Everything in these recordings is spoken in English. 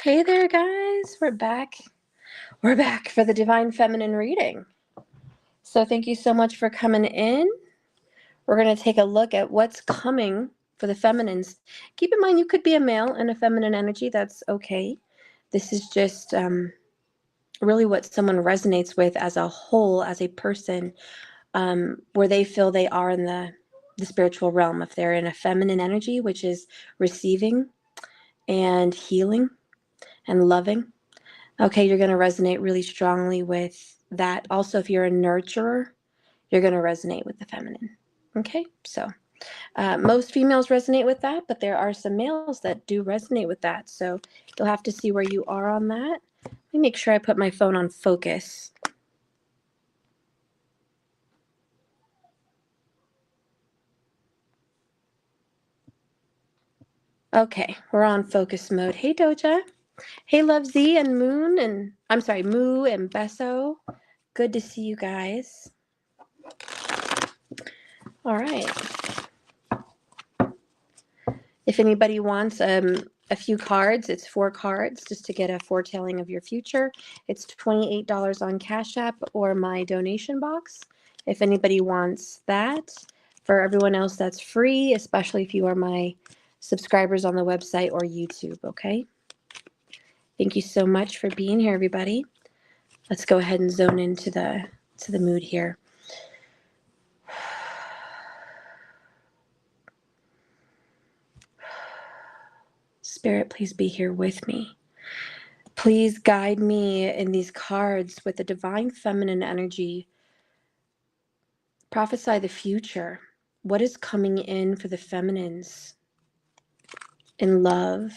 Hey there, guys. We're back. We're back for the Divine Feminine reading. So, thank you so much for coming in. We're going to take a look at what's coming for the feminines. Keep in mind, you could be a male in a feminine energy. That's okay. This is just really what someone resonates with as a whole, as a person, where they feel they are in the spiritual realm. If they're in a feminine energy, which is receiving and healing and loving. Okay, you're going to resonate really strongly with that. Also, if you're a nurturer, you're going to resonate with the feminine. Okay, so most females resonate with that, but there are some males that do resonate with that. So you'll have to see where you are on that. Let me make sure I put my phone on focus. Okay, we're on focus mode. Hey, Doja. Hey, Love Z and Moon, and I'm sorry, Moo and Besso. Good to see you guys. All right. If anybody wants a few cards, it's 4 cards just to get a foretelling of your future. It's $28 on Cash App or my donation box. If anybody wants that. For everyone else, that's free, especially if you are my subscribers on the website or YouTube, okay? Thank you so much for being here, everybody. Let's go ahead and zone into the mood here. Spirit, please be here with me. Please guide me in these cards with the divine feminine energy. Prophesy the future. What is coming in for the feminines? In love,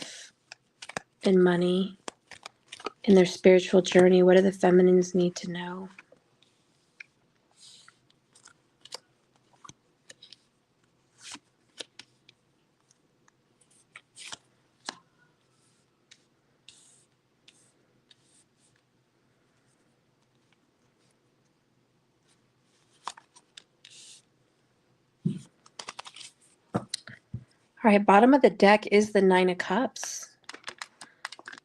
in money, in their spiritual journey. What do the feminines need to know? All right, bottom of the deck is the 9 of Cups.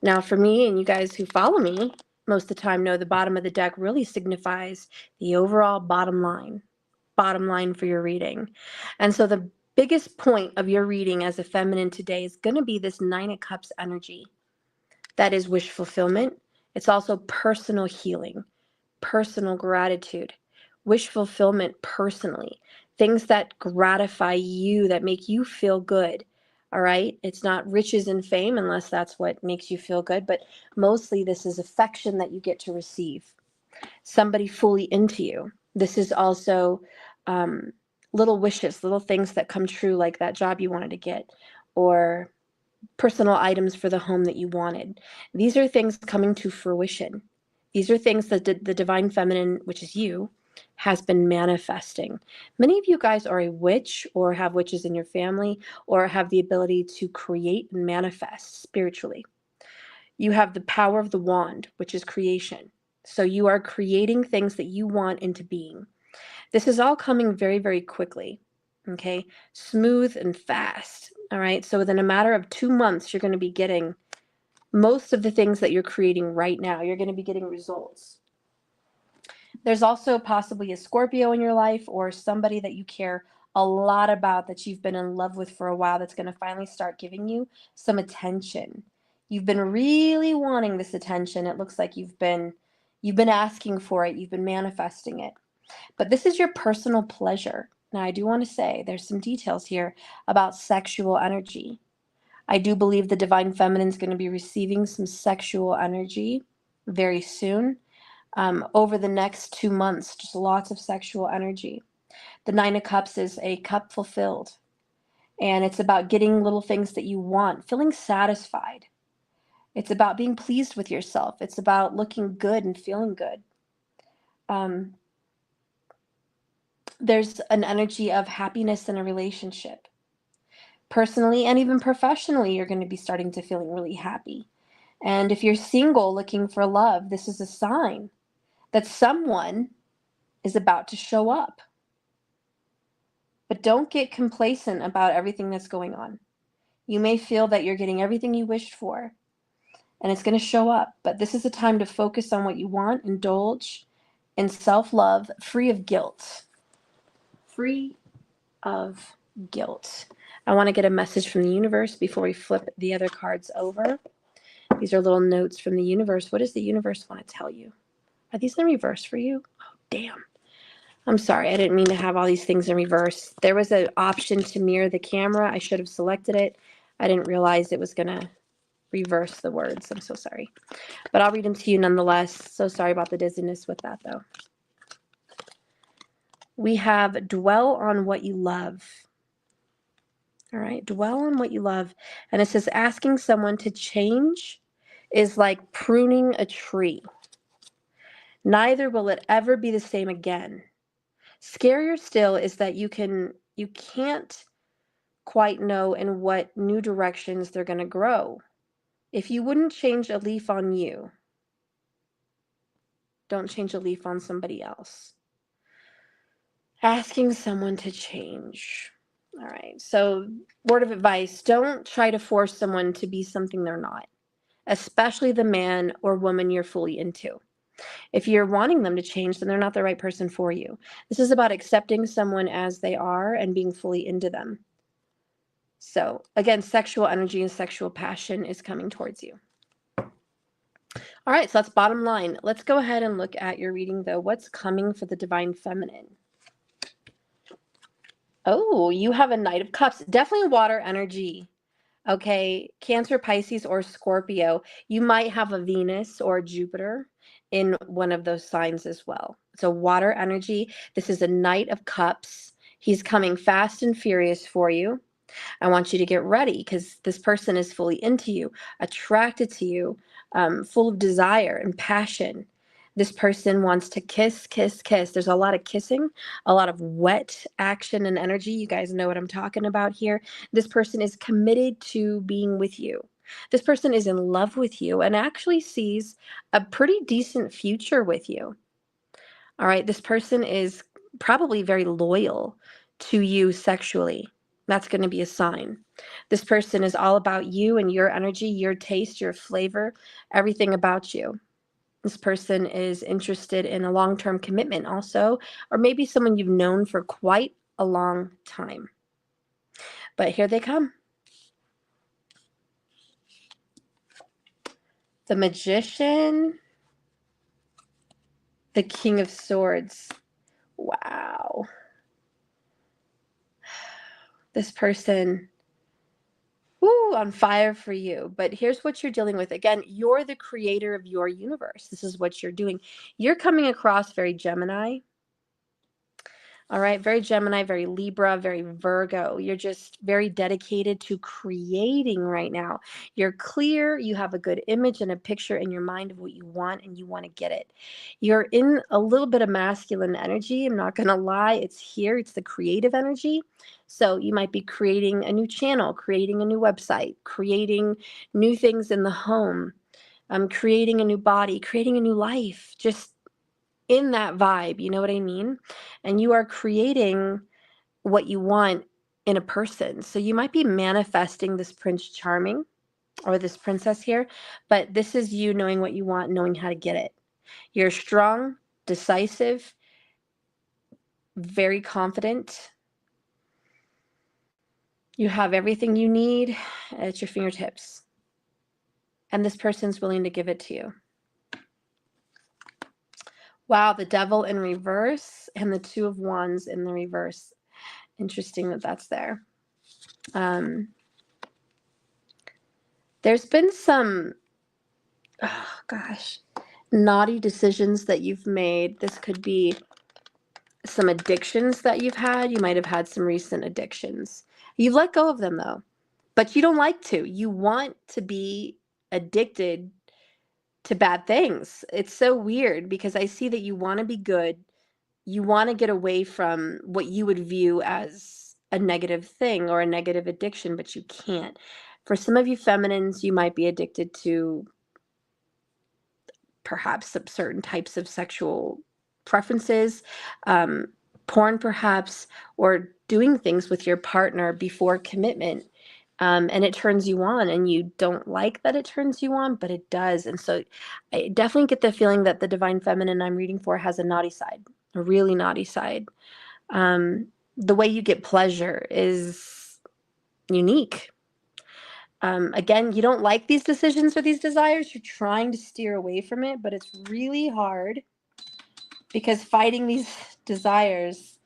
Now, for me and you guys who follow me most of the time know the bottom of the deck really signifies the overall bottom line for your reading. And so the biggest point of your reading as a feminine today is going to be this 9 of Cups energy. That is wish fulfillment. It's also personal healing, personal gratitude, wish fulfillment personally, things that gratify you, that make you feel good. All right. It's not riches and fame unless that's what makes you feel good. But mostly this is affection that you get to receive. Somebody fully into you. This is also little wishes, little things that come true, like that job you wanted to get, or personal items for the home that you wanted. These are things coming to fruition. These are things that the divine feminine, which is you, has been manifesting. Many of you guys are a witch or have witches in your family or have the ability to create and manifest spiritually. You have the power of the wand, which is creation. So you are creating things that you want into being. This is all coming very, very quickly. Okay, smooth and fast. All right, so within a matter of 2 months, you're going to be getting most of the things that you're creating right now. You're going to be getting results. There's also possibly a Scorpio in your life or somebody that you care a lot about that you've been in love with for a while that's going to finally start giving you some attention. You've been really wanting this attention. It looks like you've been asking for it. You've been manifesting it. But this is your personal pleasure. Now, I do want to say there's some details here about sexual energy. I do believe the divine feminine is going to be receiving some sexual energy very soon. Over the next 2 months, just lots of sexual energy. The 9 of Cups is a cup fulfilled. And it's about getting little things that you want, feeling satisfied. It's about being pleased with yourself. It's about looking good and feeling good. There's an energy of happiness in a relationship. Personally and even professionally, you're going to be starting to feeling really happy. And if you're single looking for love, this is a sign that someone is about to show up. But don't get complacent about everything that's going on. You may feel that you're getting everything you wished for, and it's going to show up. But this is the time to focus on what you want, indulge in self-love, free of guilt. Free of guilt. I want to get a message from the universe before we flip the other cards over. These are little notes from the universe. What does the universe want to tell you? Are these in reverse for you? Oh, damn. I'm sorry. I didn't mean to have all these things in reverse. There was an option to mirror the camera. I should have selected it. I didn't realize it was going to reverse the words. I'm so sorry. But I'll read them to you nonetheless. So sorry about the dizziness with that, though. We have dwell on what you love. All right, dwell on what you love. And it says asking someone to change is like pruning a tree. Neither will it ever be the same again. Scarier still is that you can't quite know in what new directions they're going to grow. If you wouldn't change a leaf on you, don't change a leaf on somebody else. Asking someone to change. All right, so word of advice, don't try to force someone to be something they're not, especially the man or woman you're fully into. If you're wanting them to change, then they're not the right person for you. This is about accepting someone as they are and being fully into them. So again, sexual energy and sexual passion is coming towards you. All right, so that's bottom line. Let's go ahead and look at your reading, though. What's coming for the Divine Feminine? Oh, you have a Knight of Cups. Definitely water energy. Okay, Cancer, Pisces, or Scorpio. You might have a Venus or Jupiter in one of those signs as well. So water energy. This is a Knight of Cups. He's coming fast and furious for you. I want you to get ready because this person is fully into you, attracted to you, full of desire and passion. This person wants to kiss, kiss, kiss. There's a lot of kissing, a lot of wet action and energy. You guys know what I'm talking about here. This person is committed to being with you. This person is in love with you and actually sees a pretty decent future with you. All right, this person is probably very loyal to you sexually. That's going to be a sign. This person is all about you and your energy, your taste, your flavor, everything about you. This person is interested in a long-term commitment also, or maybe someone you've known for quite a long time. But here they come. The Magician, the King of Swords. Wow. This person, on fire for you. But here's what you're dealing with. Again, you're the creator of your universe. This is what you're doing. You're coming across very Gemini. All right, very Gemini, very Libra, very Virgo. You're just very dedicated to creating right now. You're clear. You have a good image and a picture in your mind of what you want, and you want to get it. You're in a little bit of masculine energy. I'm not going to lie. It's here. It's the creative energy. So you might be creating a new channel, creating a new website, creating new things in the home, creating a new body, creating a new life. Just in that vibe, you know what I mean? And you are creating what you want in a person. So you might be manifesting this Prince Charming or this princess here, but this is you knowing what you want, knowing how to get it. You're strong, decisive, very confident. You have everything you need at your fingertips. And this person's willing to give it to you. Wow, the Devil in reverse and the Two of Wands in the reverse. Interesting that that's there. There's been some, oh gosh, naughty decisions that you've made. This could be some addictions that you've had. You might have had some recent addictions. You've let go of them though, but you don't like to. You want to be addicted to bad things. It's so weird because I see that you want to be good. You want to get away from what you would view as a negative thing or a negative addiction, but you can't. For some of you feminines, you might be addicted to perhaps some certain types of sexual preferences, porn perhaps, or doing things with your partner before commitment And it turns you on, and you don't like that it turns you on, but it does. And so I definitely get the feeling that the divine feminine I'm reading for has a naughty side, a really naughty side. The way you get pleasure is unique. Again, you don't like these decisions or these desires. You're trying to steer away from it, but it's really hard because fighting these desires,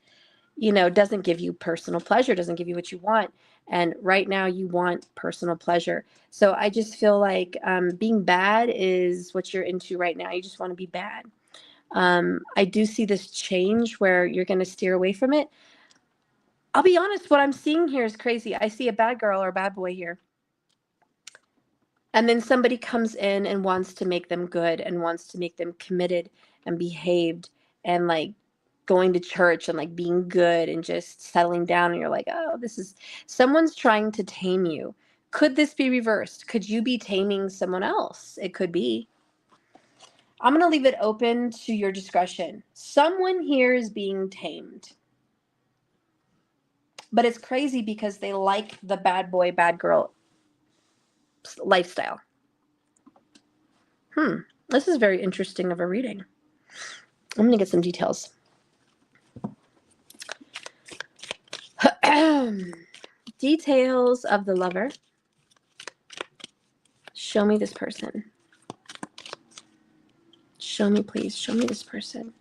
doesn't give you personal pleasure, doesn't give you what you want. And right now you want personal pleasure. So I just feel like being bad is what you're into right now. You just want to be bad. I do see this change where you're going to steer away from it. I'll be honest, what I'm seeing here is crazy. I see a bad girl or a bad boy here. And then somebody comes in and wants to make them good and wants to make them committed and behaved and like going to church and like being good and just settling down. And you're like, oh, someone's trying to tame you. Could this be reversed? Could you be taming someone else? It could be. I'm going to leave it open to your discretion. Someone here is being tamed. But it's crazy because they like the bad boy, bad girl lifestyle. This is very interesting of a reading. I'm going to get some details. Details of the lover. Show me this person. Show me, please. Show me this person.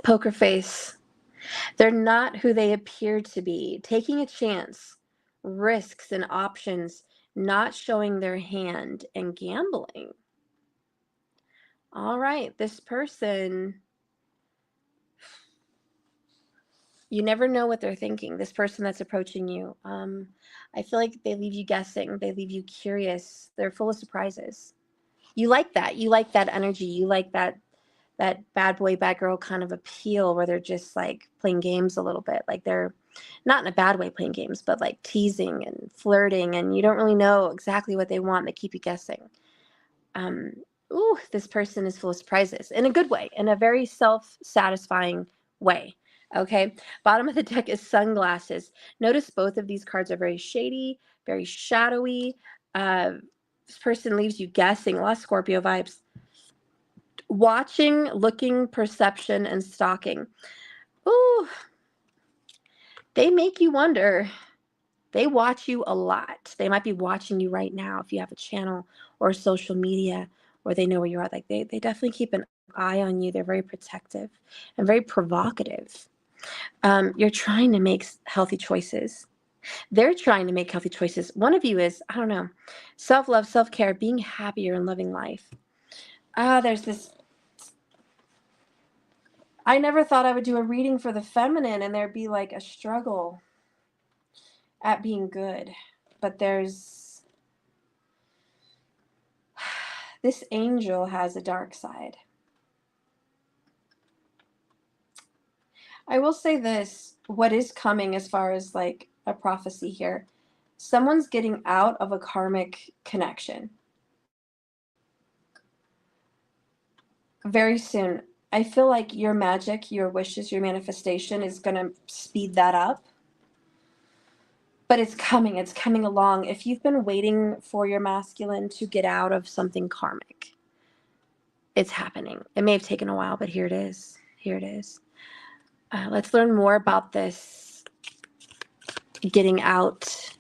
Poker face. They're not who they appear to be. Taking a chance, risks and options, not showing their hand, and gambling. All right, this person, you never know what they're thinking. This person that's approaching you, I feel like they leave you guessing. They leave you curious. They're full of surprises. You like that. You like that energy. You like that bad boy, bad girl kind of appeal where they're just like playing games a little bit. Like they're not in a bad way playing games, but like teasing and flirting, and you don't really know exactly what they want. They keep you guessing. This person is full of surprises in a good way, in a very self-satisfying way. Okay. Bottom of the deck is sunglasses. Notice both of these cards are very shady, very shadowy. This person leaves you guessing. A lot of Scorpio vibes. Watching, looking, perception, and stalking. Ooh, they make you wonder. They watch you a lot. They might be watching you right now if you have a channel or social media, or they know where you are. Like they definitely keep an eye on you. They're very protective and very provocative. You're trying to make healthy choices. They're trying to make healthy choices. One of you is, I don't know, self-love, self-care, being happier and loving life. There's this. I never thought I would do a reading for the feminine and there'd be like a struggle at being good. But there's this angel has a dark side. I will say this, what is coming as far as like a prophecy here, someone's getting out of a karmic connection very soon. I feel like your magic, your wishes, your manifestation is going to speed that up. But it's coming along. If you've been waiting for your masculine to get out of something karmic, it's happening. It may have taken a while, but here it is. Here it is. Let's learn more about this getting out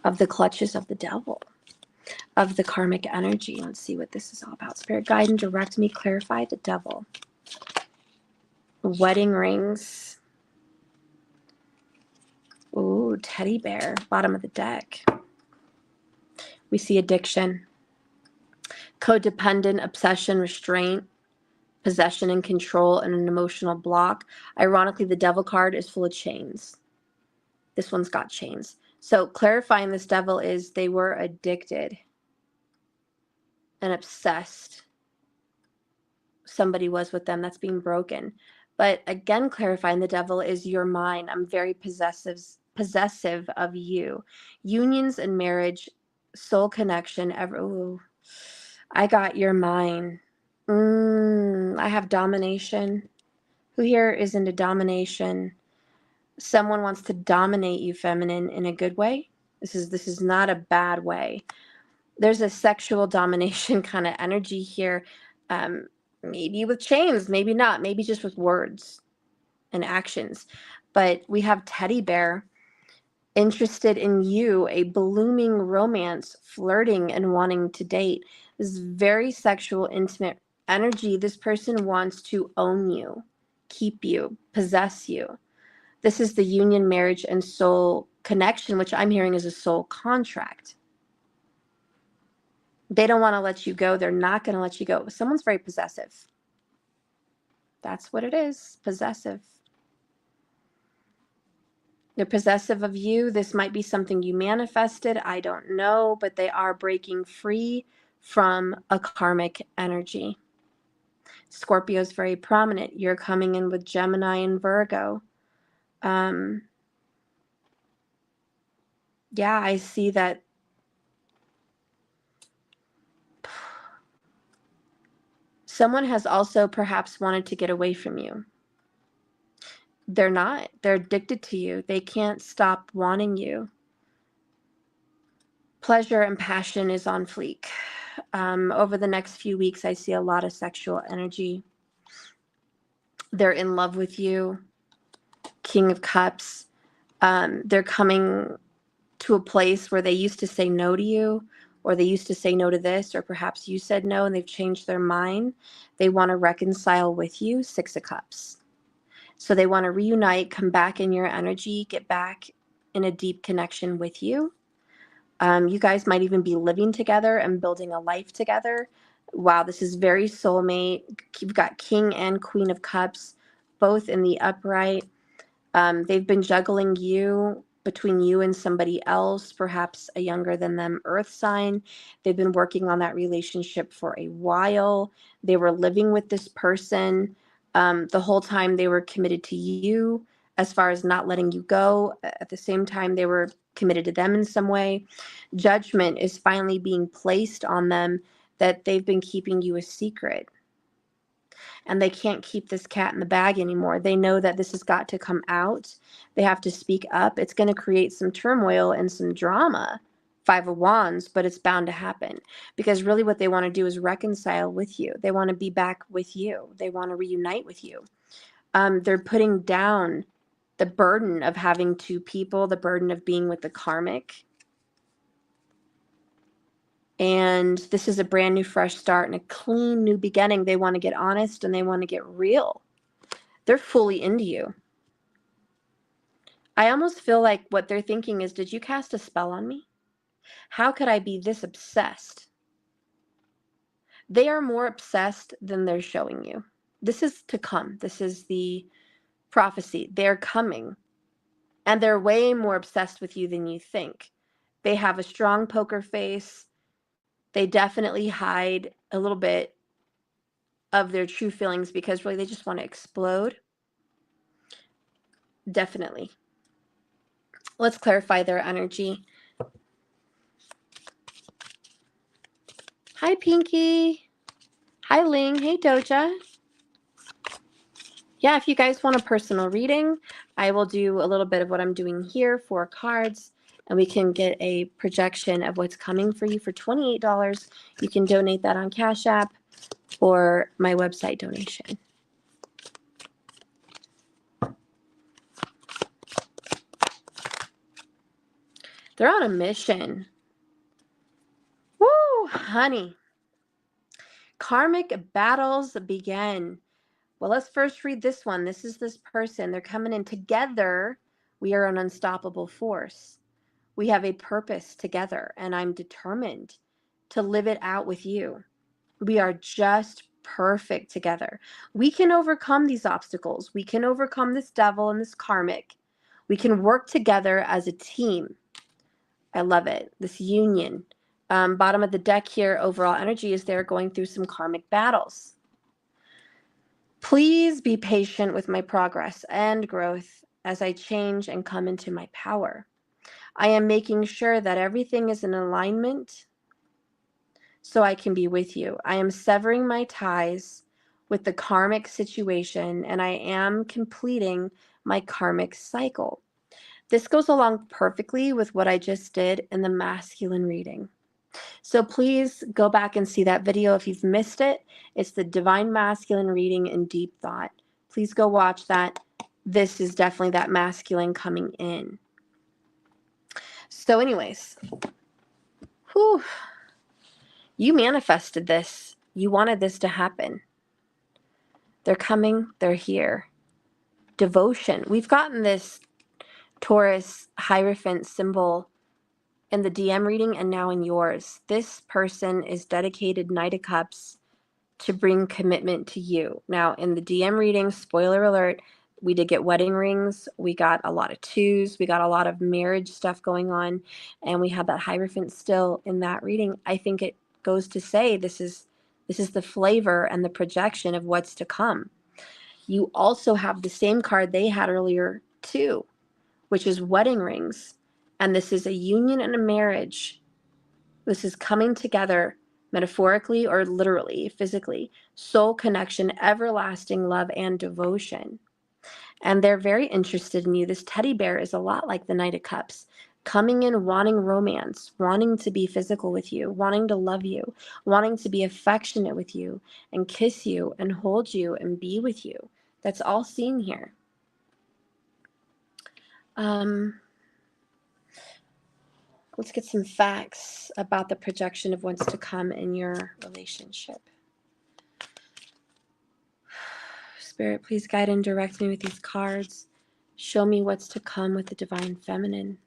of the clutches of the devil, of the karmic energy. Let's see what this is all about. Spirit, guide and direct me, clarify the devil. Wedding rings. Ooh, teddy bear, bottom of the deck. We see addiction, codependent, obsession, restraint, possession and control, and an emotional block. Ironically, the devil card is full of chains. This one's got chains. So clarifying this devil is they were addicted and obsessed. Somebody was with them. That's being broken. But again, clarifying the devil is you're mine. I'm very possessive of you. Unions and marriage soul connection. Ooh, I got your mind. I have domination. Who here is into domination? Someone wants to dominate you, feminine, in a good way. This is not a bad way. There's a sexual domination kind of energy here. Maybe with chains, maybe not, maybe just with words and actions. But we have teddy bear interested in you, a blooming romance, flirting and wanting to date. This is very sexual, intimate energy. This person wants to own you, keep you, possess you. This is the union, marriage, and soul connection, which I'm hearing is a soul contract. They don't want to let you go. They're not going to let you go. Someone's very possessive. That's what it is, possessive. They're possessive of you. This might be something you manifested. I don't know, but they are breaking free from a karmic energy. Scorpio is very prominent. You're coming in with Gemini and Virgo. Yeah, I see that. Someone has also perhaps wanted to get away from you. They're not. They're addicted to you. They can't stop wanting you. Pleasure and passion is on fleek. Over the next few weeks, I see a lot of sexual energy. They're in love with you. King of Cups. They're coming to a place where they used to say no to you, or they used to say no to this, or perhaps you said no and they've changed their mind. They want to reconcile with you. Six of Cups. So they want to reunite, come back in your energy, get back in a deep connection with you. You guys might even be living together and building a life together. Wow, this is very soulmate. You've got King and Queen of Cups, both in the upright. They've been juggling you between you and somebody else, perhaps a younger than them earth sign. They've been working on that relationship for a while. They were living with this person. The whole time they were committed to you as far as not letting you go. At the same time, they were committed to them in some way. Judgment is finally being placed on them that they've been keeping you a secret. And they can't keep this cat in the bag anymore. They know that this has got to come out. They have to speak up. It's going to create some turmoil and some drama. Five of Wands, but it's bound to happen because really what they want to do is reconcile with you. They want to be back with you. They want to reunite with you. They're putting down the burden of having two people, the burden of being with the karmic. And this is a brand new fresh start and a clean new beginning. They want to get honest and they want to get real. They're fully into you. I almost feel like what they're thinking is, did you cast a spell on me? How could I be this obsessed? They are more obsessed than they're showing you. This is to come. This is the prophecy. They're coming. And they're way more obsessed with you than you think. They have a strong poker face. They definitely hide a little bit of their true feelings because really they just want to explode. Definitely. Let's clarify their energy. Hi, Pinky. Hi, Ling. Hey, Doja. Yeah, if you guys want a personal reading, I will do a little bit of what I'm doing here, 4 cards, and we can get a projection of what's coming for you for $28. You can donate that on Cash App or my website donation. They're on a mission. Woo, honey. Karmic battles begin. Well, let's first read this one. This is this person. They're coming in together. We are an unstoppable force. We have a purpose together, and I'm determined to live it out with you. We are just perfect together. We can overcome these obstacles. We can overcome this devil and this karmic. We can work together as a team. I love it. This union. Bottom of the deck here, overall energy is they're going through some karmic battles. Please be patient with my progress and growth as I change and come into my power. I am making sure that everything is in alignment so I can be with you. I am severing my ties with the karmic situation, and I am completing my karmic cycle. This goes along perfectly with what I just did in the masculine reading. So please go back and see that video if you've missed it. It's the Divine Masculine reading in Deep Thought. Please go watch that. This is definitely that masculine coming in. So anyways, whew, you manifested this. You wanted this to happen. They're coming. They're here. Devotion. We've gotten this Taurus Hierophant symbol in the DM reading and now in yours. This person is dedicated, Knight of Cups, to bring commitment to you. Now, in the DM reading, spoiler alert, we did get wedding rings. We got a lot of twos. We got a lot of marriage stuff going on. And we have that Hierophant still in that reading. I think it goes to say this is the flavor and the projection of what's to come. You also have the same card they had earlier too, which is wedding rings. And this is a union and a marriage. This is coming together metaphorically or literally, physically. Soul connection, everlasting love, and devotion. And they're very interested in you. This teddy bear is a lot like the Knight of Cups, coming in wanting romance, wanting to be physical with you, wanting to love you, wanting to be affectionate with you, and kiss you, and hold you, and be with you. That's all seen here. Let's get some facts about the projection of what's to come in your relationship. Spirit, please guide and direct me with these cards. Show me what's to come with the Divine Feminine.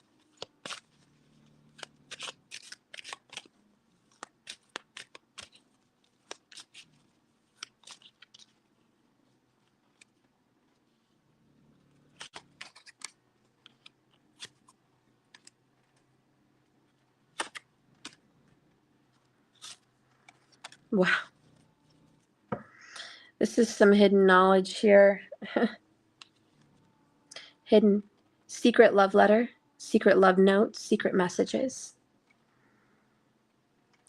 Wow. This is some hidden knowledge here. Hidden secret love letter, secret love notes, secret messages.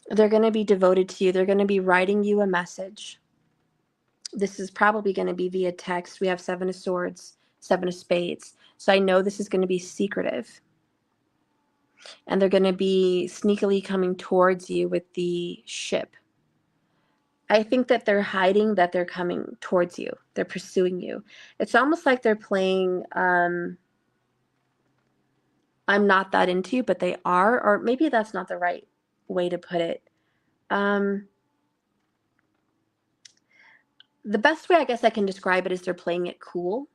They're going to be devoted to you. They're going to be writing you a message. This is probably going to be via text. We have 7 of Swords, 7 of Spades. So I know this is going to be secretive. And they're going to be sneakily coming towards you with the ship. I think that they're hiding that they're coming towards you. They're pursuing you. It's almost like they're playing, I'm not that into you, but they are. Or maybe that's not the right way to put it. The best way I guess I can describe it is they're playing it cool.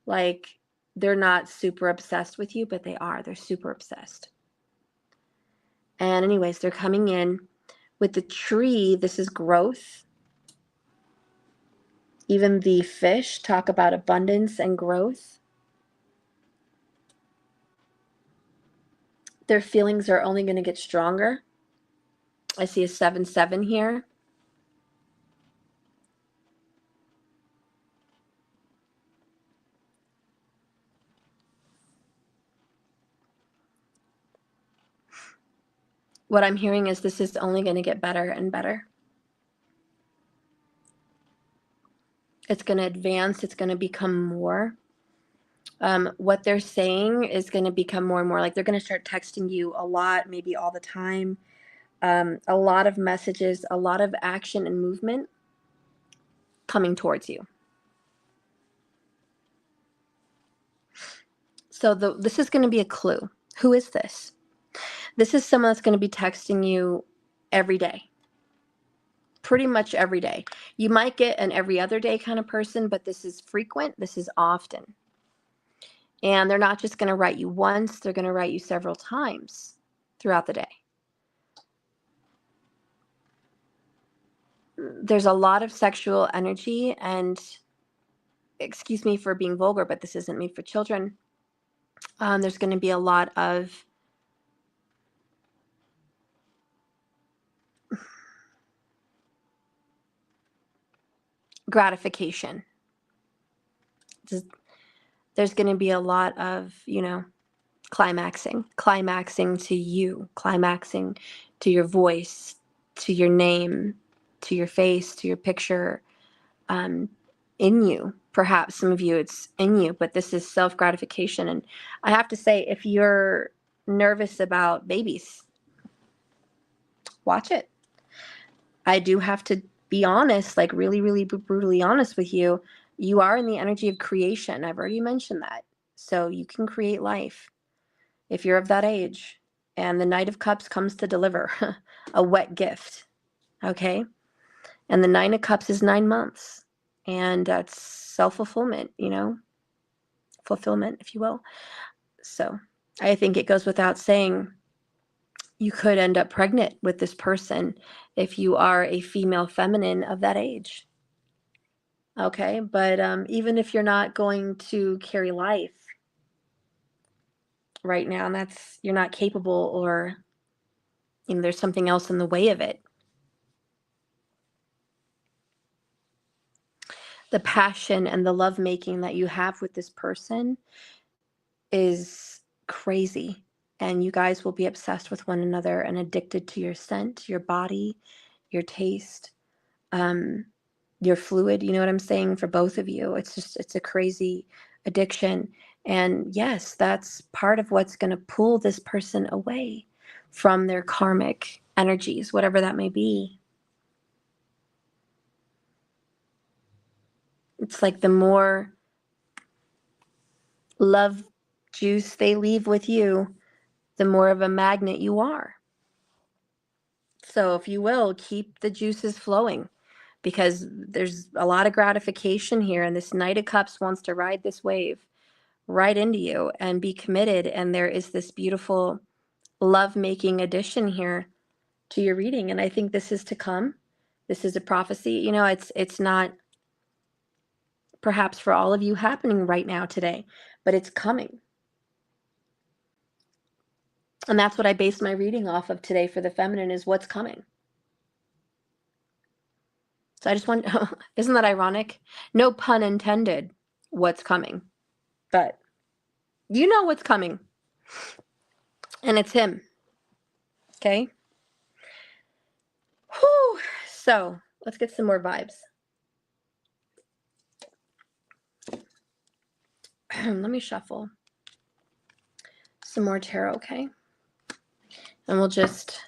Like they're not super obsessed with you, but they are. They're super obsessed. And anyways, they're coming in with the tree. This is growth. Even the fish talk about abundance and growth. Their feelings are only going to get stronger. I see a 7-7 here. What I'm hearing is this is only going to get better and better. It's going to advance. It's going to become more. What they're saying is going to become more and more. Like they're going to start texting you a lot, maybe all the time. A lot of messages, a lot of action and movement coming towards you. So this is going to be a clue. Who is this? This is someone that's going to be texting you every day. Pretty much every day. You might get an every other day kind of person, but this is frequent. This is often. And they're not just going to write you once. They're going to write you several times throughout the day. There's a lot of sexual energy, and excuse me for being vulgar, but this isn't made for children. There's going to be a lot of gratification. There's going to be a lot of, climaxing to you, climaxing to your voice, to your name, to your face, to your picture, in you. Perhaps some of you, it's in you, but this is self-gratification. And I have to say, if you're nervous about babies, watch it. I do have to be honest, like really, really brutally honest with you. You are in the energy of creation. I've already mentioned that. So you can create life if you're of that age. And the Knight of Cups comes to deliver a wet gift. Okay? And the Nine of Cups is 9 months. And that's self-fulfillment, fulfillment, if you will. So I think it goes without saying, you could end up pregnant with this person if you are a female feminine of that age. Okay, but even if you're not going to carry life right now, and you're not capable, or there's something else in the way of it. The passion and the lovemaking that you have with this person is crazy. And you guys will be obsessed with one another and addicted to your scent, your body, your taste, your fluid. You know what I'm saying? For both of you, it's a crazy addiction. And yes, that's part of what's going to pull this person away from their karmic energies, whatever that may be. It's like the more love juice they leave with you, the more of a magnet you are. So if you will, keep the juices flowing, because there's a lot of gratification here, and this Knight of Cups wants to ride this wave right into you and be committed. And there is this beautiful love-making addition here to your reading. And I think this is to come. This is a prophecy. It's not perhaps for all of you happening right now today, but it's coming. And that's what I based my reading off of today for the feminine, is what's coming. So I just want, isn't that ironic? No pun intended, what's coming. But you know what's coming. And it's him. Okay? Whew. So let's get some more vibes. Let me shuffle some more tarot, okay? And we'll just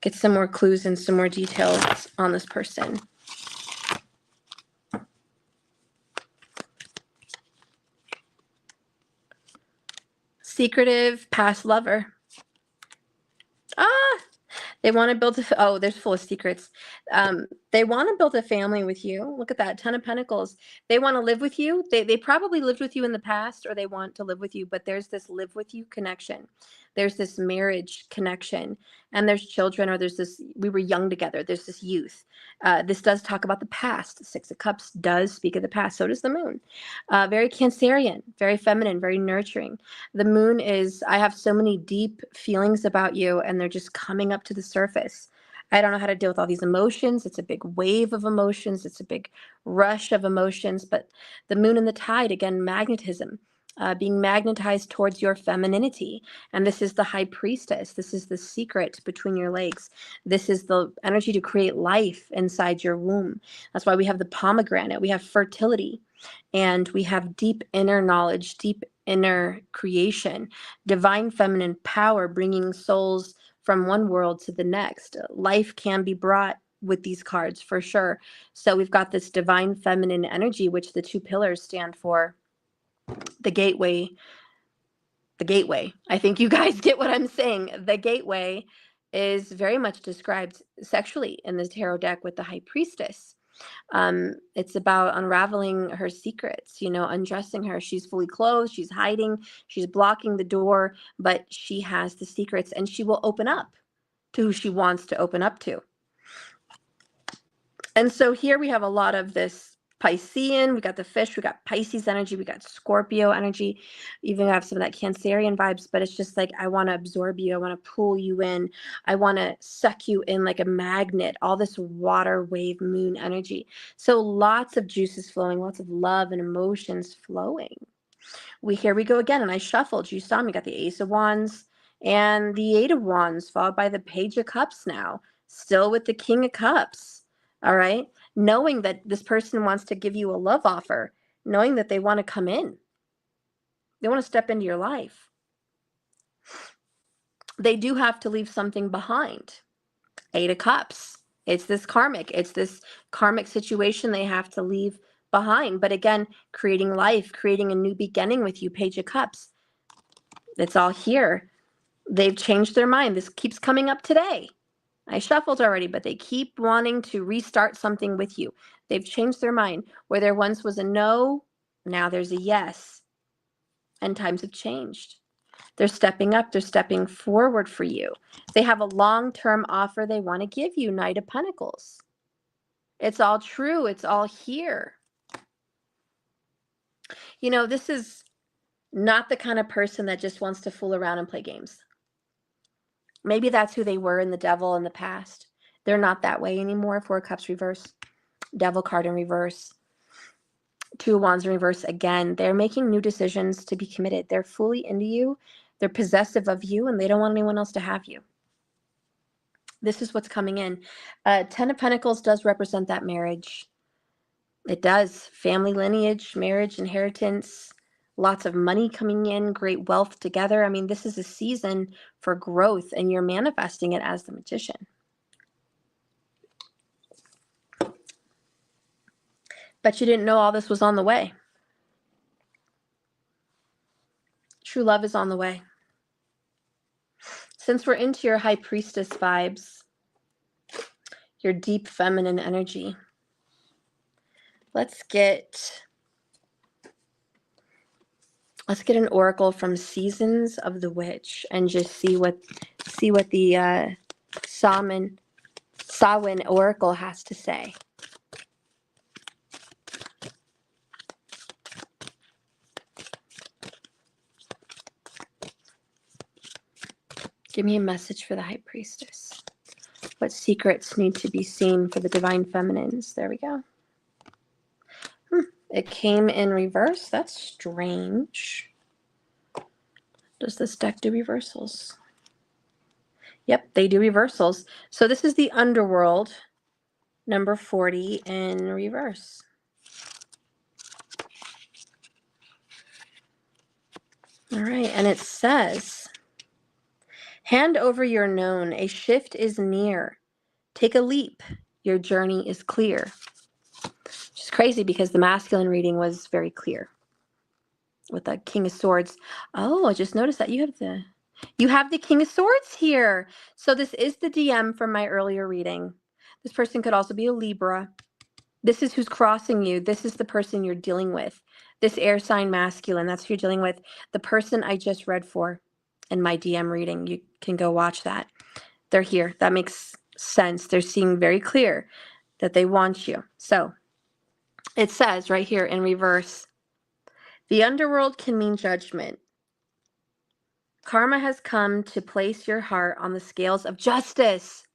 get some more clues and some more details on this person. Secretive past lover. They want to build there's full of secrets. They want to build a family with you. Look at that, 10 of Pentacles. They want to live with you. They probably lived with you in the past, or they want to live with you, but there's this live with you connection. There's this marriage connection, and there's children, or there's this, we were young together. There's this youth. This does talk about the past. The Six of Cups does speak of the past. So does the moon. Very Cancerian, very feminine, very nurturing. The moon is, I have so many deep feelings about you, and they're just coming up to the surface. I don't know how to deal with all these emotions. It's a big wave of emotions. It's a big rush of emotions. But the moon and the tide, again, magnetism. Being magnetized towards your femininity. And this is the High Priestess. This is the secret between your legs. This is the energy to create life inside your womb. That's why we have the pomegranate. We have fertility. And we have deep inner knowledge, deep inner creation, divine feminine power, bringing souls from one world to the next. Life can be brought with these cards for sure. So we've got this divine feminine energy, which the two pillars stand for. The gateway. I think you guys get what I'm saying. The gateway is very much described sexually in the tarot deck with the High Priestess. It's about unraveling her secrets, undressing her. She's fully clothed, she's hiding, she's blocking the door, but she has the secrets, and she will open up to who she wants to open up to. And so here we have a lot of this Piscean, we got the fish, we got Pisces energy, we got Scorpio energy, even have some of that Cancerian vibes, but it's just like, I want to absorb you, I want to pull you in, I want to suck you in like a magnet, all this water, wave, moon energy. So lots of juices flowing, lots of love and emotions flowing. Here we go again, and I shuffled. You saw me, got the Ace of Wands and the Eight of Wands, followed by the Page of Cups now, still with the King of Cups. All right? Knowing that this person wants to give you a love offer, knowing that they want to come in. They want to step into your life. They do have to leave something behind. Eight of Cups. It's this karmic situation they have to leave behind. But again, creating life, creating a new beginning with you, Page of Cups. It's all here. They've changed their mind. This keeps coming up today. I shuffled already, but they keep wanting to restart something with you. They've changed their mind. Where there once was a no, now there's a yes. And times have changed. They're stepping up. They're stepping forward for you. They have a long-term offer they want to give you, Knight of Pentacles. It's all true. It's all here. You know, this is not the kind of person that just wants to fool around and play games. Maybe that's who they were in the Devil in the past. They're not that way anymore. Four of Cups reverse. Devil card in reverse. Two of Wands in reverse again. They're making new decisions to be committed. They're fully into you. They're possessive of you, and they don't want anyone else to have you. This is what's coming in. Ten of Pentacles does represent that marriage. It does. Family lineage, marriage, inheritance, lots of money coming in, great wealth together. I mean, this is a season for growth, and you're manifesting it as the Magician. But you didn't know all this was on the way. True love is on the way. Since we're into your High Priestess vibes, your deep feminine energy, let's get an oracle from Seasons of the Witch and just see what the Samhain oracle has to say. Give me a message for the High Priestess. What secrets need to be seen for the Divine Feminines? There we go. It came in reverse. That's strange. Does this deck do reversals? Yep, they do reversals. So this is the Underworld, number 40 in reverse. All right, and it says, hand over your known, a shift is near. Take a leap, your journey is clear. Which is crazy because the masculine reading was very clear with the King of Swords. Oh, I just noticed that you have the King of Swords here. So this is the DM from my earlier reading. This person could also be a Libra. This is who's crossing you. This is the person you're dealing with. This air sign masculine, that's who you're dealing with. The person I just read for in my DM reading, you can go watch that. They're here. That makes sense. They're seeing very clear that they want you. So it says right here in reverse, the underworld can mean judgment. Karma has come to place your heart on the scales of justice.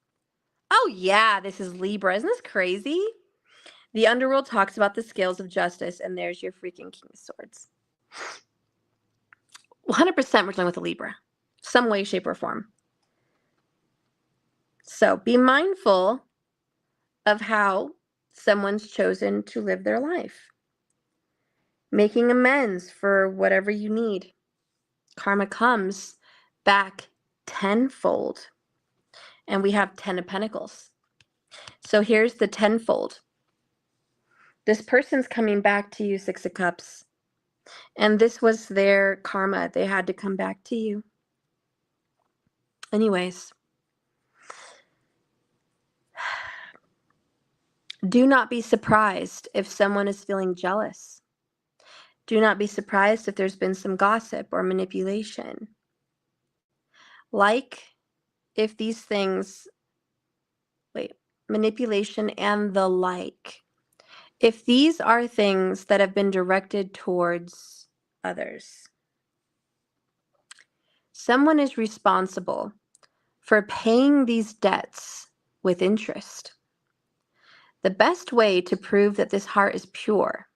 Oh yeah, this is Libra. Isn't this crazy? The underworld talks about the scales of justice, and there's your freaking King of Swords. 100% we're dealing with a Libra. Some way, shape, or form. So be mindful of how someone's chosen to live their life. Making amends for whatever you need. Karma comes back tenfold. And we have 10 of Pentacles. So here's the tenfold. This person's coming back to you, Six of Cups. And this was their karma. They had to come back to you. Anyways. Do not be surprised if someone is feeling jealous. Do not be surprised if there's been some gossip or manipulation. Like if these things, manipulation and the like. If these are things that have been directed towards others, someone is responsible for paying these debts with interest. The best way to prove that this heart is pure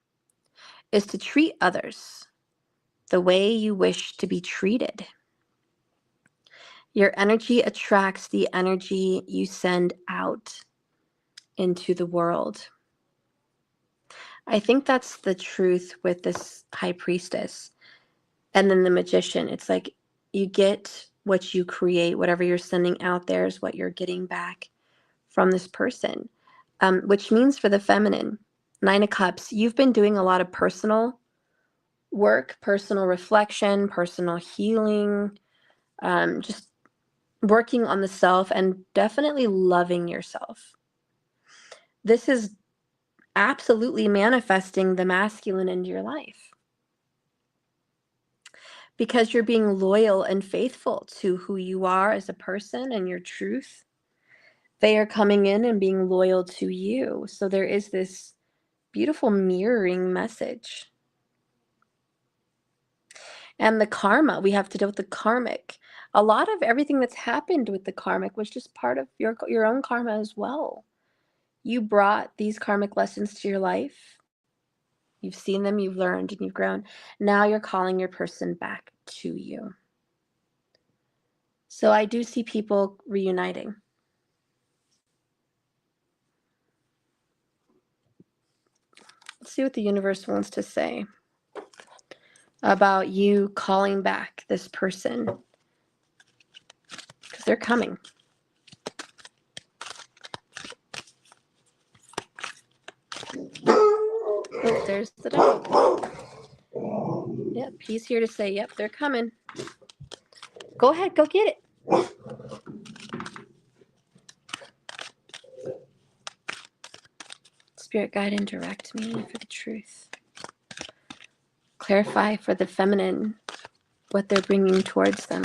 is to treat others the way you wish to be treated. Your energy attracts the energy you send out into the world. I think that's the truth with this high priestess. And then the magician, it's like you get what you create. Whatever you're sending out there is what you're getting back from this person, which means for the feminine, 9 of Cups, you've been doing a lot of personal work, personal reflection, personal healing, just working on the self and definitely loving yourself. This is absolutely manifesting the masculine into your life because you're being loyal and faithful to who you are as a person and your truth. They are coming in and being loyal to you. So there is this beautiful mirroring message. And the karma, we have to deal with the karmic. A lot of everything that's happened with the karmic was just part of your own karma as well. You brought these karmic lessons to your life. You've seen them, you've learned, and you've grown. Now you're calling your person back to you. So I do see people reuniting. Let's see what the universe wants to say about you calling back this person. Because they're coming. Oh, there's the dog. Yep, he's here to say, yep, they're coming. Go ahead, go get it. Spirit guide and direct me for the truth. Clarify for the feminine what they're bringing towards them.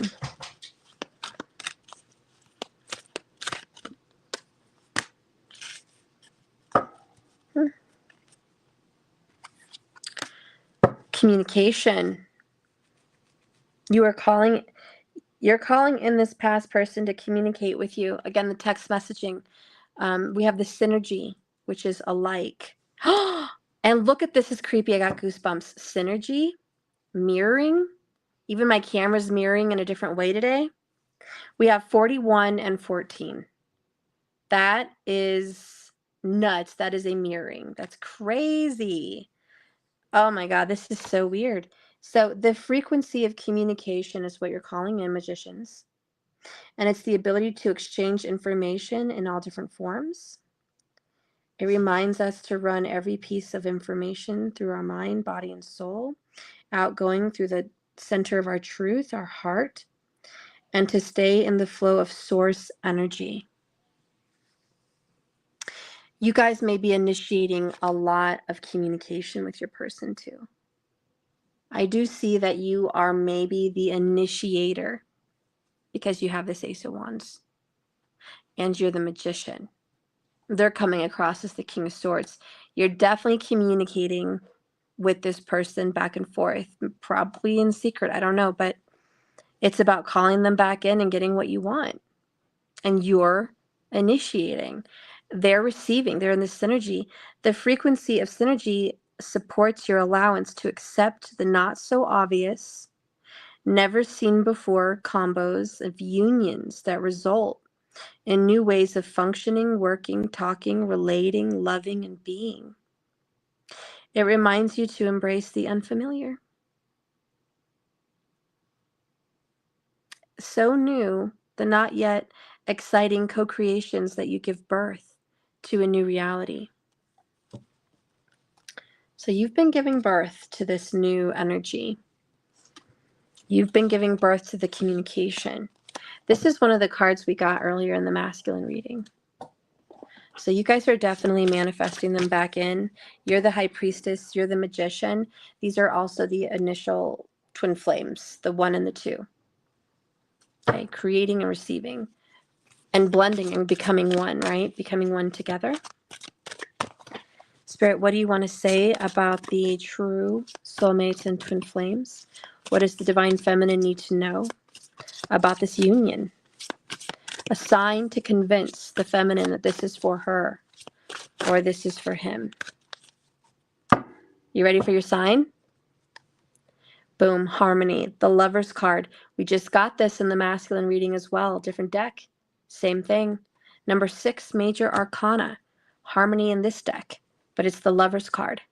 Communication. You're calling in this past person to communicate with you. Again, the text messaging. We have the synergy, which is alike. And look at this, is creepy. I got goosebumps. Synergy, mirroring. Even my camera's mirroring in a different way today. We have 41 and 14. That is nuts. That is a mirroring. That's crazy. Oh my God, this is so weird. So the frequency of communication is what you're calling in, magicians. And it's the ability to exchange information in all different forms. It reminds us to run every piece of information through our mind, body, and soul, outgoing through the center of our truth, our heart, and to stay in the flow of source energy. You guys may be initiating a lot of communication with your person too. I do see that you are maybe the initiator because you have this Ace of Wands and you're the magician. They're coming across as the King of Swords. You're definitely communicating with this person back and forth, probably in secret. I don't know, but it's about calling them back in and getting what you want. And you're initiating. They're receiving. They're in this synergy. The frequency of synergy supports your allowance to accept the not so obvious, never seen before combos of unions that result in new ways of functioning, working, talking, relating, loving, and being. It reminds you to embrace the unfamiliar. So new, the not yet exciting co-creations that you give birth to a new reality. So you've been giving birth to this new energy. You've been giving birth to the communication. This is one of the cards we got earlier in the masculine reading. So you guys are definitely manifesting them back in. You're the high priestess. You're the magician. These are also the initial twin flames, the 1 and the 2. Okay, creating and receiving and blending and becoming one, right? Becoming one together. Spirit, what do you want to say about the true soulmates and twin flames? What does the divine feminine need to know about this union? A sign to convince the feminine that this is for her or this is for him. You ready for your sign? Boom, harmony. The Lover's card. We just got this in the masculine reading as well. Different deck. Same thing. Number 6, major arcana. Harmony in this deck, but it's the Lover's card.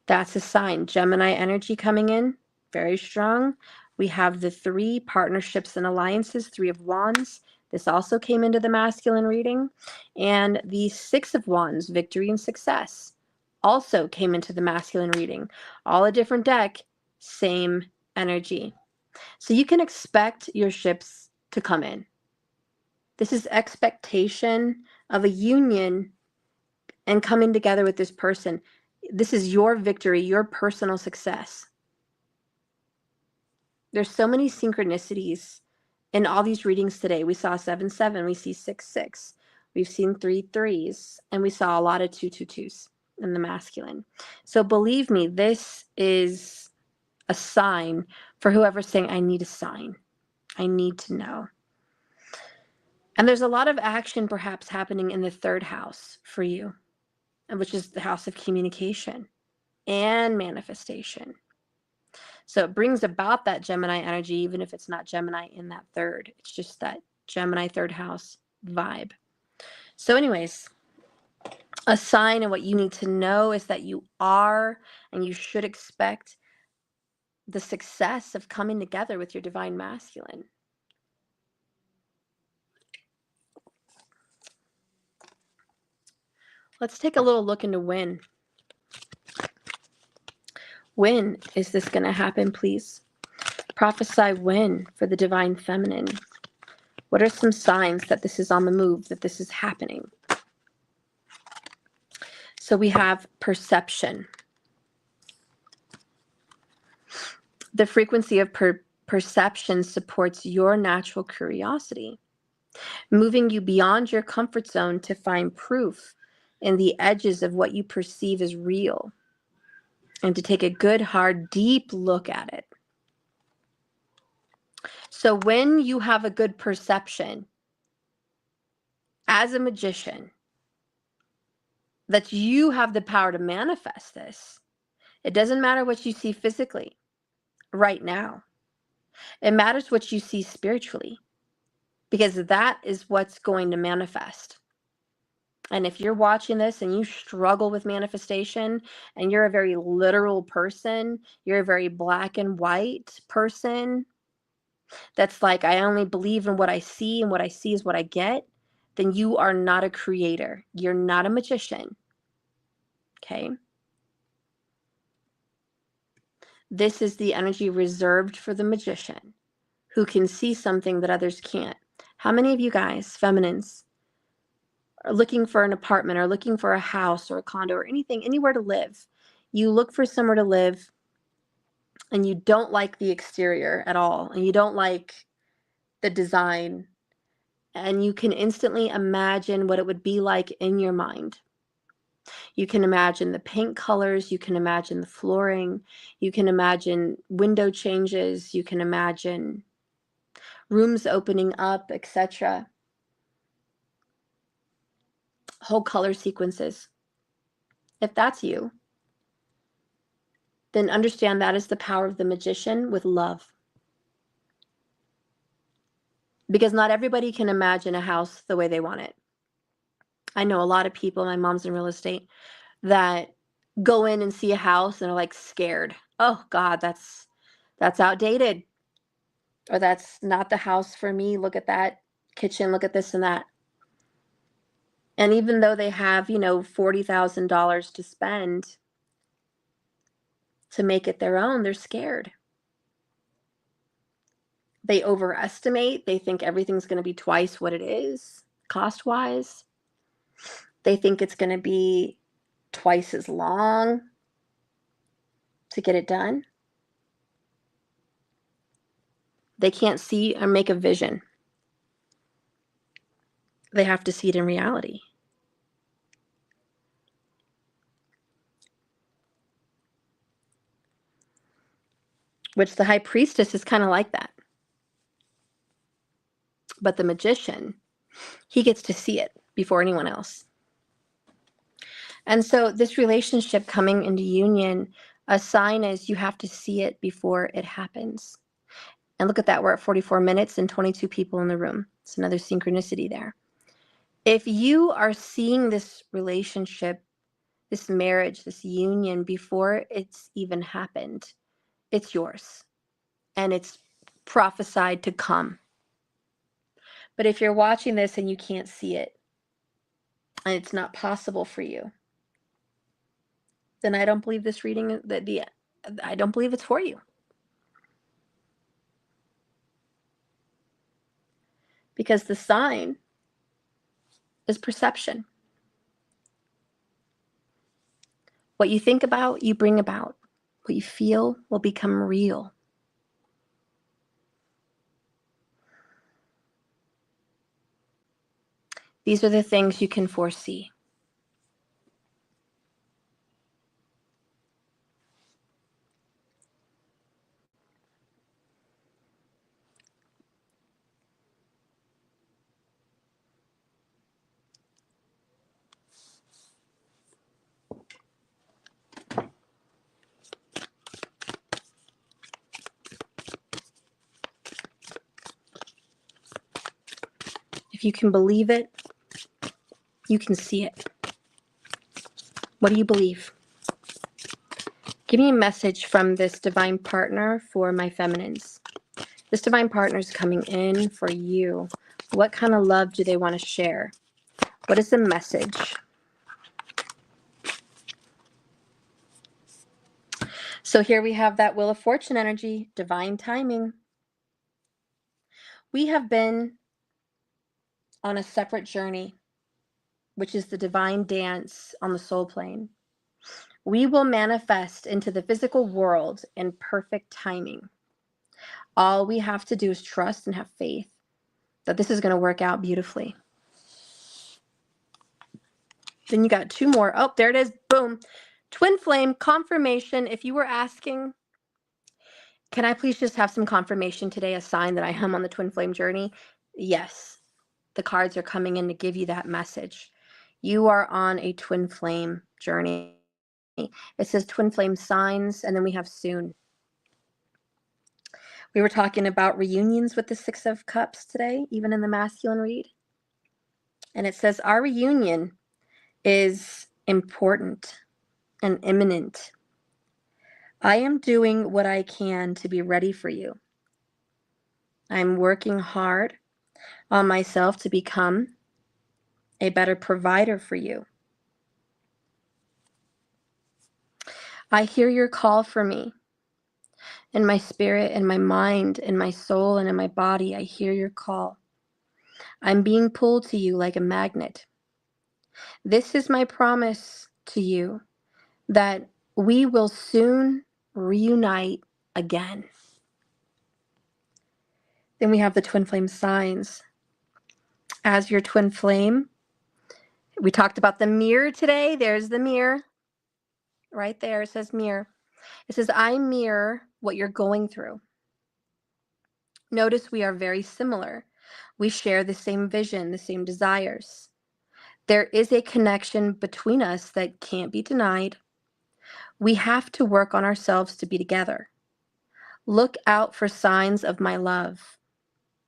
That's a sign. Gemini energy coming in. Very strong. We have the 3 partnerships and alliances, 3 of Wands. This also came into the masculine reading. And the 6 of Wands, victory and success, also came into the masculine reading. All a different deck, same energy. So you can expect your ships to come in. This is expectation of a union and coming together with this person. This is your victory, your personal success. There's so many synchronicities in all these readings today. We saw 7-7, we see 6-6, we've seen 3-3s, and we saw a lot of 2-2-2s in the masculine. So believe me, this is a sign for whoever's saying, I need a sign. I need to know. And there's a lot of action perhaps happening in the 3rd house for you, which is the house of communication and manifestation. So it brings about that Gemini energy, even if it's not Gemini in that 3rd. It's just that Gemini 3rd house vibe. So anyways, a sign and what you need to know is that you are and you should expect the success of coming together with your divine masculine. Let's take a little look into when. When is this going to happen, please? Prophesy when for the divine feminine. What are some signs that this is on the move, that this is happening? So we have perception. The frequency of perception supports your natural curiosity, moving you beyond your comfort zone to find proof in the edges of what you perceive as real, and to take a good, hard, deep look at it. So when you have a good perception as a magician, that you have the power to manifest this, it doesn't matter what you see physically right now. It matters what you see spiritually, because that is what's going to manifest. And if you're watching this and you struggle with manifestation and you're a very literal person, you're a very black and white person that's like, I only believe in what I see and what I see is what I get, then you are not a creator. You're not a magician. Okay? This is the energy reserved for the magician who can see something that others can't. How many of you guys, feminines, are looking for an apartment or looking for a house or a condo or anything, anywhere to live? You look for somewhere to live and you don't like the exterior at all, and you don't like the design, and you can instantly imagine what it would be like in your mind. You can imagine the paint colors, you can imagine the flooring, you can imagine window changes, you can imagine rooms opening up, etc. Whole color sequences. If that's you, then understand that is the power of the magician with love. Because not everybody can imagine a house the way they want it. I know a lot of people, my mom's in real estate, that go in and see a house and are like scared. Oh God, that's outdated. Or that's not the house for me. Look at that kitchen, look at this and that. And even though they have, $40,000 to spend to make it their own, they're scared. They overestimate. They think everything's going to be twice what it is, cost-wise. They think it's going to be twice as long to get it done. They can't see or make a vision. They have to see it in reality. Which the high priestess is kind of like that. But the magician, he gets to see it before anyone else. And so this relationship coming into union A sign is you have to see it before it happens. And look at that, we're at 44 minutes and 22 people in the room. It's another synchronicity there. If you are seeing this relationship, this marriage, this union before it's even happened, it's yours. And it's prophesied to come. But if you're watching this and you can't see it, and it's not possible for you, then I don't believe this reading, I don't believe it's for you. Because the sign is perception. What you think about, you bring about. What you feel will become real. These are the things you can foresee. If you can believe it, you can see it. What do you believe? Give me a message from this divine partner for my feminines. This divine partner is coming in for you. What kind of love do they want to share? What is the message? So here we have that Wheel of Fortune energy, divine timing. We have been on a separate journey, which is the divine dance on the soul plane. We will manifest into the physical world in perfect timing. All we have to do is trust and have faith that this is going to work out beautifully. Then you got two more. Oh, there it is. Boom. Twin flame confirmation. If you were asking, can I please just have some confirmation today, a sign that I am on the twin flame journey? Yes. The cards are coming in to give you that message. You are on a twin flame journey. It says twin flame signs, and then we have soon. We were talking about reunions with the Six of Cups today, even in the masculine read. And it says our reunion is important and imminent. I am doing what I can to be ready for you. I'm working hard on myself to become a better provider for you. I hear your call for me. In my spirit, in my mind, in my soul, and in my body, I hear your call. I'm being pulled to you like a magnet. This is my promise to you that we will soon reunite again. Then we have the twin flame signs. As your twin flame, we talked about the mirror today. There's the mirror. Right there, it says mirror. It says, I mirror what you're going through. Notice we are very similar. We share the same vision, the same desires. There is a connection between us that can't be denied. We have to work on ourselves to be together. Look out for signs of my love.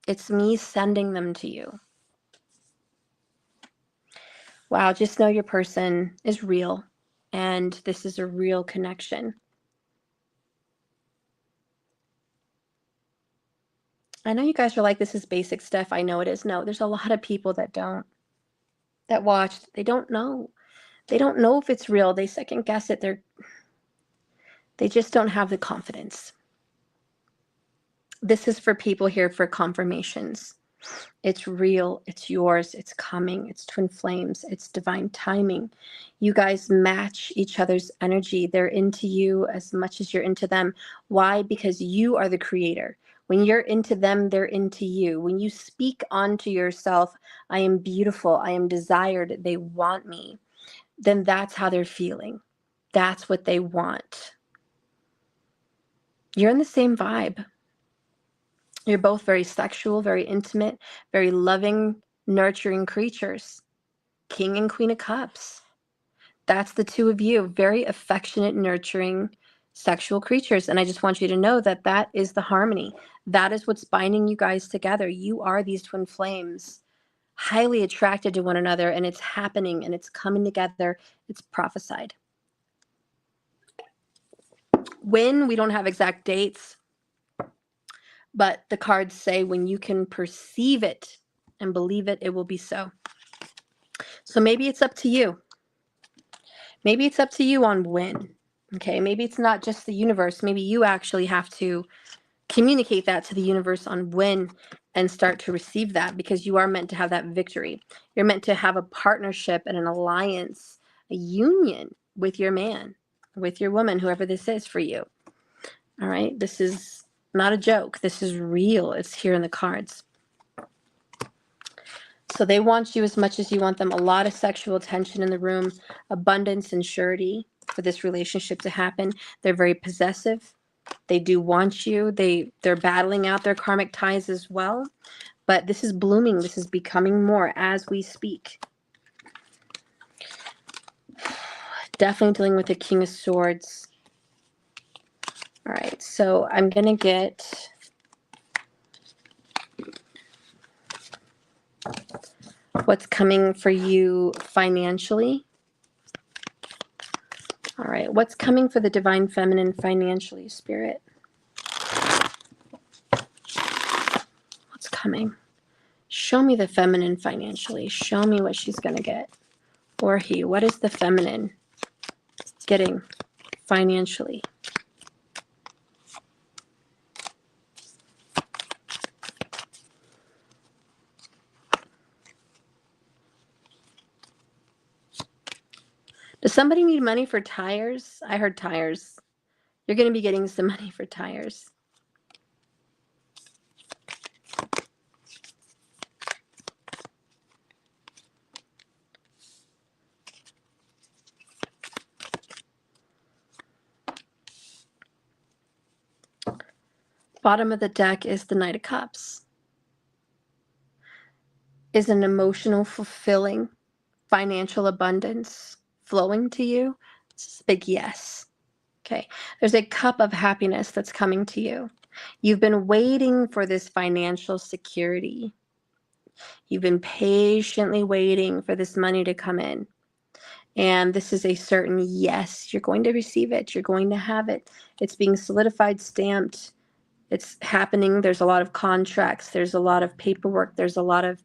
It's me sending them to you. Wow, just know your person is real, and this is a real connection. I know you guys are like, this is basic stuff. I know it is. No, there's a lot of people that don't, that watch, they don't know. They don't know if it's real. They second guess it. They just don't have the confidence. This is for people here for confirmations. It's real. It's yours. It's coming. It's twin flames. It's divine timing. You guys match each other's energy. They're into you as much as you're into them. Why? Because you are the creator. When you're into them, they're into you. When you speak onto yourself, I am beautiful, I am desired, they want me, then that's how they're feeling. That's what they want. You're in the same vibe. You're both very sexual, very intimate, very loving, nurturing creatures. King and Queen of Cups. That's the two of you. Very affectionate, nurturing, sexual creatures. And I just want you to know that that is the harmony. That is what's binding you guys together. You are these twin flames, highly attracted to one another, and it's happening and it's coming together. It's prophesied. When, we don't have exact dates, but the cards say when you can perceive it and believe it, it will be so. So maybe it's up to you. Maybe it's up to you on when. Okay, maybe it's not just the universe. Maybe you actually have to communicate that to the universe on when and start to receive that, because you are meant to have that victory. You're meant to have a partnership and an alliance, a union with your man, with your woman, whoever this is for you. All right, this is not a joke. This is real. It's here in the cards. So they want you as much as you want them. A lot of sexual tension in the room, abundance and surety for this relationship to happen. They're very possessive. They do want you. They're battling out their karmic ties as well. But this is blooming. This is becoming more as we speak. Definitely dealing with the King of Swords. All right, so I'm going to get what's coming for you financially. All right, what's coming for the Divine Feminine financially, Spirit? What's coming? Show me the feminine financially. Show me what she's going to get. Or he. What is the feminine getting financially? Does somebody need money for tires? I heard tires. You're going to be getting some money for tires. Bottom of the deck is the Knight of Cups. Is an emotional, fulfilling, financial abundance flowing to you? It's a big yes. Okay. There's a cup of happiness that's coming to you. You've been waiting for this financial security. You've been patiently waiting for this money to come in. And this is a certain yes. You're going to receive it. You're going to have it. It's being solidified, stamped. It's happening. There's a lot of contracts. There's a lot of paperwork. There's a lot of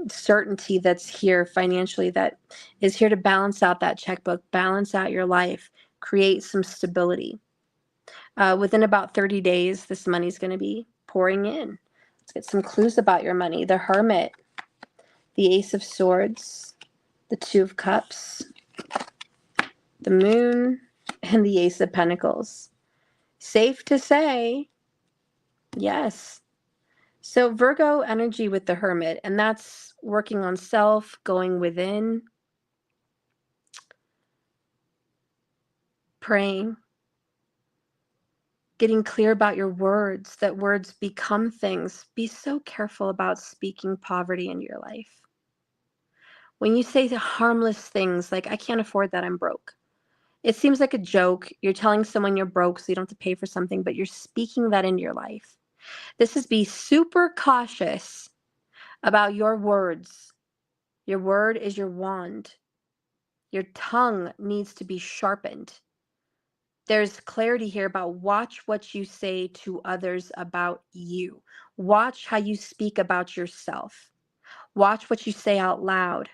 certainty that's here financially that is here to balance out that checkbook, balance out your life, create some stability. Within about 30 days, this money's going to be pouring in. Let's get some clues about your money. The Hermit, the Ace of Swords, the Two of Cups, the Moon, and the Ace of Pentacles. Safe to say, yes. So Virgo energy with the Hermit, and that's working on self, going within, praying, getting clear about your words, that words become things. Be so careful about speaking poverty into your life. When you say the harmless things like, I can't afford that, I'm broke. It seems like a joke. You're telling someone you're broke so you don't have to pay for something, but you're speaking that into your life. This is be super cautious about your words. Your word is your wand. Your tongue needs to be sharpened. There's clarity here about watch what you say to others about you. Watch how you speak about yourself. Watch what you say out loud.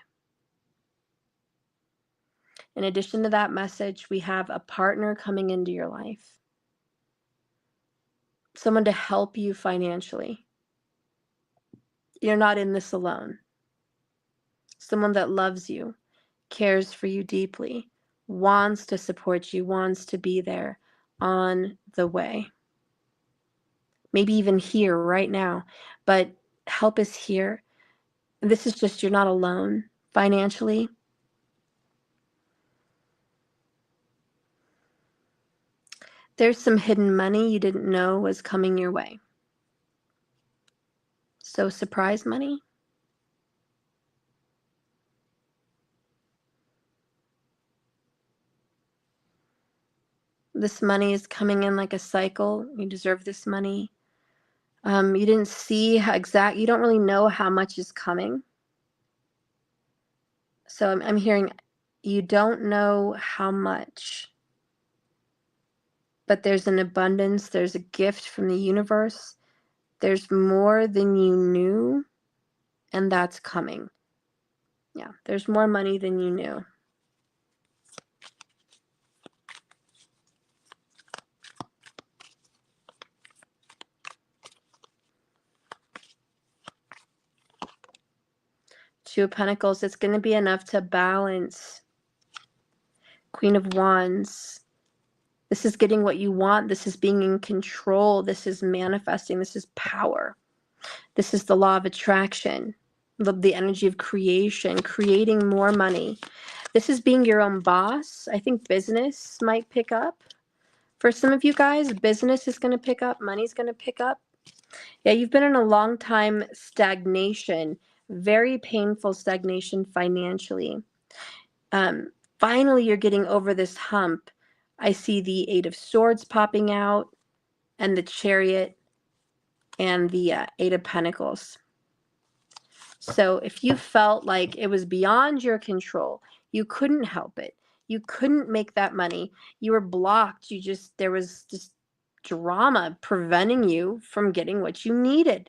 In addition to that message, we have a partner coming into your life. Someone to help you financially. You're not in this alone. Someone that loves you, cares for you deeply, wants to support you, wants to be there on the way. Maybe even here right now, but help is here. This is just, you're not alone financially. There's some hidden money you didn't know was coming your way. So surprise money. This money is coming in like a cycle. You deserve this money. You didn't see how you don't really know how much is coming. So I'm hearing you don't know how much, but there's an abundance. There's a gift from the universe. There's more than you knew, and that's coming. Yeah, there's more money than you knew. Two of Pentacles, it's going to be enough to balance. Queen of Wands, this is getting what you want. This is being in control. This is manifesting. This is power. This is the law of attraction, the energy of creation, creating more money. This is being your own boss. I think business might pick up. For some of you guys, business is going to pick up. Money's going to pick up. Yeah, you've been in a long time stagnation, very painful stagnation financially. Finally, you're getting over this hump. I see the Eight of Swords popping out and the Chariot and the Eight of Pentacles. So if you felt like it was beyond your control, you couldn't help it, you couldn't make that money, you were blocked, there was just drama preventing you from getting what you needed.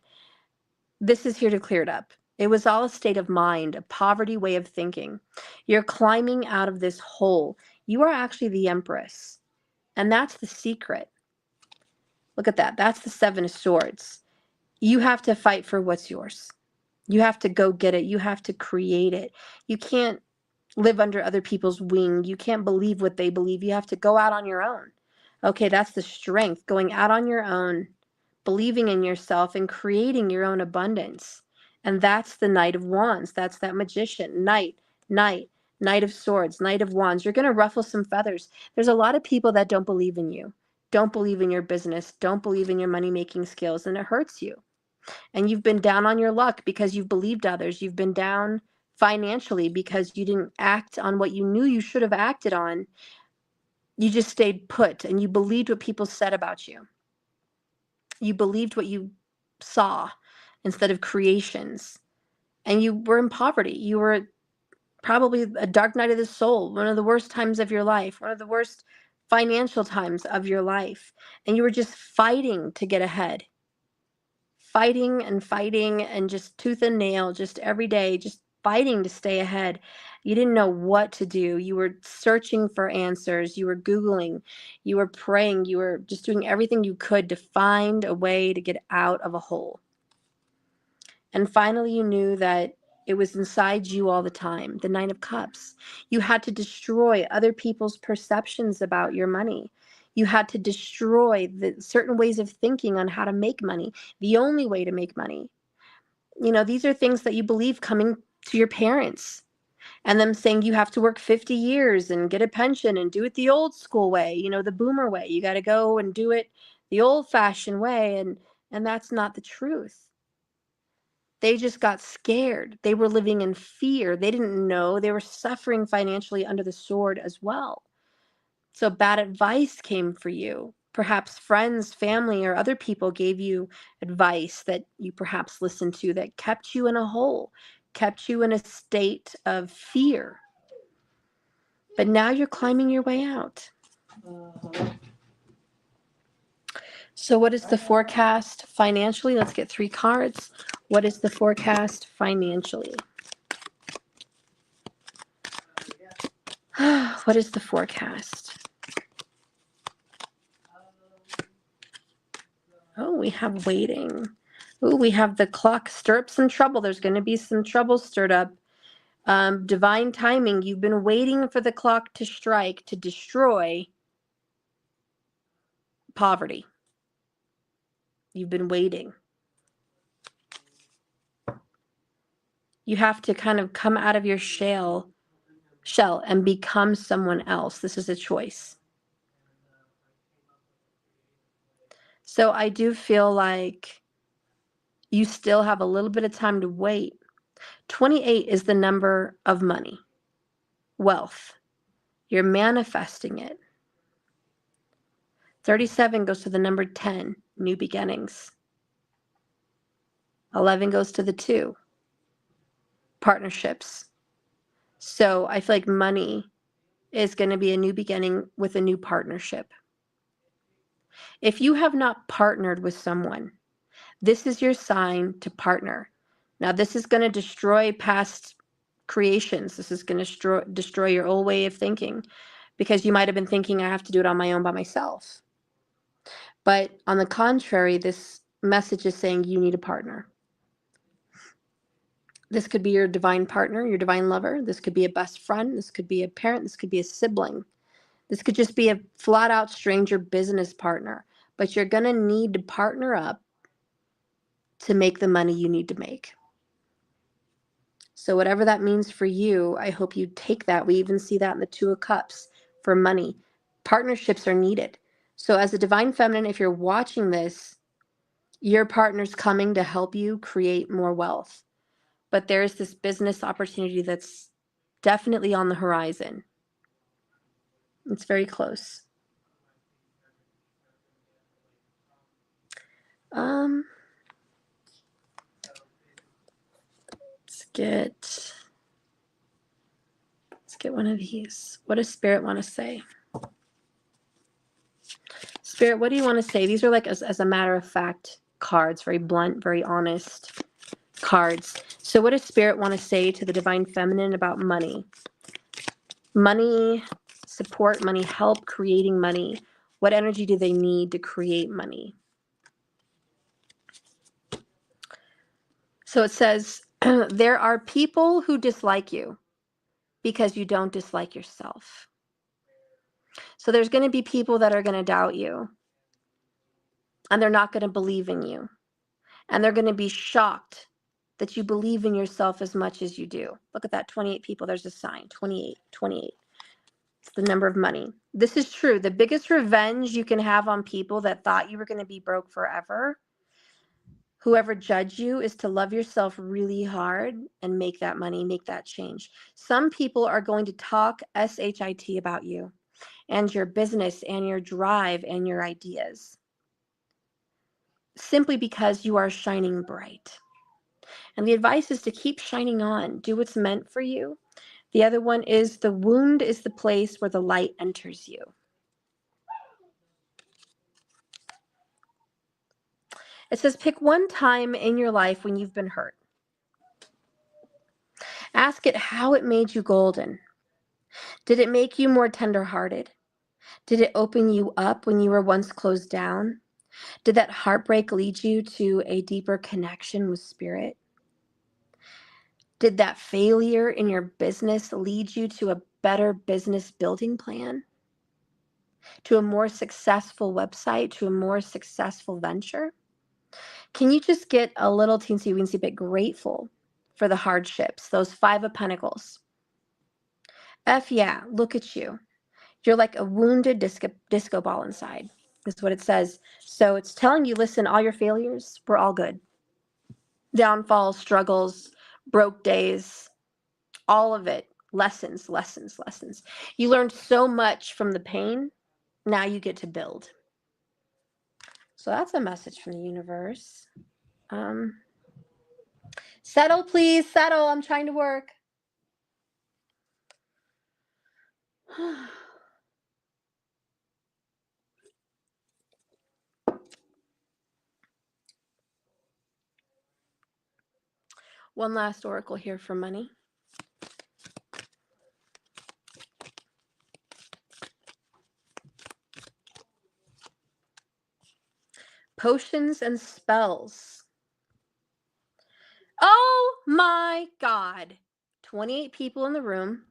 This is here to clear it up. It was all a state of mind, a poverty way of thinking. You're climbing out of this hole. You are actually the Empress. And that's the secret. Look at that. That's the Seven of Swords. You have to fight for what's yours. You have to go get it. You have to create it. You can't live under other people's wing. You can't believe what they believe. You have to go out on your own. Okay, that's the strength. Going out on your own, believing in yourself and creating your own abundance. And that's the Knight of Wands. That's that magician. Knight of Swords, Knight of Wands. You're going to ruffle some feathers. There's a lot of people that don't believe in you, don't believe in your business, don't believe in your money-making skills, and it hurts you. And you've been down on your luck because you've believed others. You've been down financially because you didn't act on what you knew you should have acted on. You just stayed put and you believed what people said about you. You believed what you saw instead of creations. And you were in poverty. You were probably a dark night of the soul, one of the worst times of your life, one of the worst financial times of your life. And you were just fighting to get ahead. Fighting and just tooth and nail, just every day, just fighting to stay ahead. You didn't know what to do. You were searching for answers. You were Googling. You were praying. You were just doing everything you could to find a way to get out of a hole. And finally, you knew that it was inside you all the time, the Nine of Cups. You had to destroy other people's perceptions about your money. You had to destroy the certain ways of thinking on how to make money, the only way to make money. You know, these are things that you believe coming to your parents and them saying you have to work 50 years and get a pension and do it the old school way, you know, the boomer way. You got to go and do it the old-fashioned way, and that's not the truth. They just got scared. They were living in fear. They didn't know. They were suffering financially under the sword as well. So bad advice came for you. Perhaps friends, family, or other people gave you advice that you perhaps listened to that kept you in a hole, kept you in a state of fear. But now you're climbing your way out. So what is the forecast financially? Let's get 3 cards. What is the forecast financially? What is the forecast? Oh, we have waiting. Oh, we have the clock. Stir up some trouble. There's going to be some trouble stirred up. Divine timing. You've been waiting for the clock to strike to destroy poverty. You've been waiting. You have to kind of come out of your shell and become someone else. This is a choice. So I do feel like you still have a little bit of time to wait. 28 is the number of money, wealth. You're manifesting it. 37 goes to the number 10, new beginnings. 11 goes to the 2, partnerships. So I feel like money is going to be a new beginning with a new partnership. If you have not partnered with someone, this is your sign to partner. Now, this is going to destroy past creations. This is going to destroy your old way of thinking, because you might have been thinking, I have to do it on my own by myself. But on the contrary, this message is saying you need a partner. This could be your divine partner, your divine lover. This could be a best friend. This could be a parent. This could be a sibling. This could just be a flat out stranger business partner. But you're going to need to partner up to make the money you need to make. So whatever that means for you, I hope you take that. We even see that in the 2 of Cups for money. Partnerships are needed. So as a divine feminine, if you're watching this, your partner's coming to help you create more wealth. But there's this business opportunity that's definitely on the horizon. It's very close. Let's get one of these. What does Spirit want to say? Spirit, what do you want to say? These are like, as a matter of fact, cards, very blunt, very honest cards. So what does Spirit want to say to the divine feminine about money? Money support, money help, creating money. What energy do they need to create money? So it says, there are people who dislike you because you don't dislike yourself. So there's going to be people that are going to doubt you, and they're not going to believe in you. And they're going to be shocked that you believe in yourself as much as you do. Look at that, 28 people. There's a sign, 28, 28. It's the number of money. This is true. The biggest revenge you can have on people that thought you were going to be broke forever, whoever judged you, is to love yourself really hard and make that money, make that change. Some people are going to talk shit about you and your business and your drive and your ideas, simply because you are shining bright. And the advice is to keep shining on. Do what's meant for you. The other one is, the wound is the place where the light enters you. It says, pick one time in your life when you've been hurt. Ask it how it made you golden. Did it make you more tender-hearted? Did it open you up when you were once closed down? Did that heartbreak lead you to a deeper connection with Spirit? Did that failure in your business lead you to a better business building plan? To a more successful website? To a more successful venture? Can you just get a little teensy-weensy bit grateful for the hardships, those 5 of Pentacles? Yeah, look at you. You're like a wounded disco ball inside. That's what it says. So it's telling you, listen, all your failures, we're all good. Downfalls, struggles, broke days, all of it. Lessons, lessons, lessons. You learned so much from the pain. Now you get to build. So that's a message from the universe. Settle, please. Settle. I'm trying to work. One last oracle here for money. Potions and spells. Oh my God. 28 people in the room.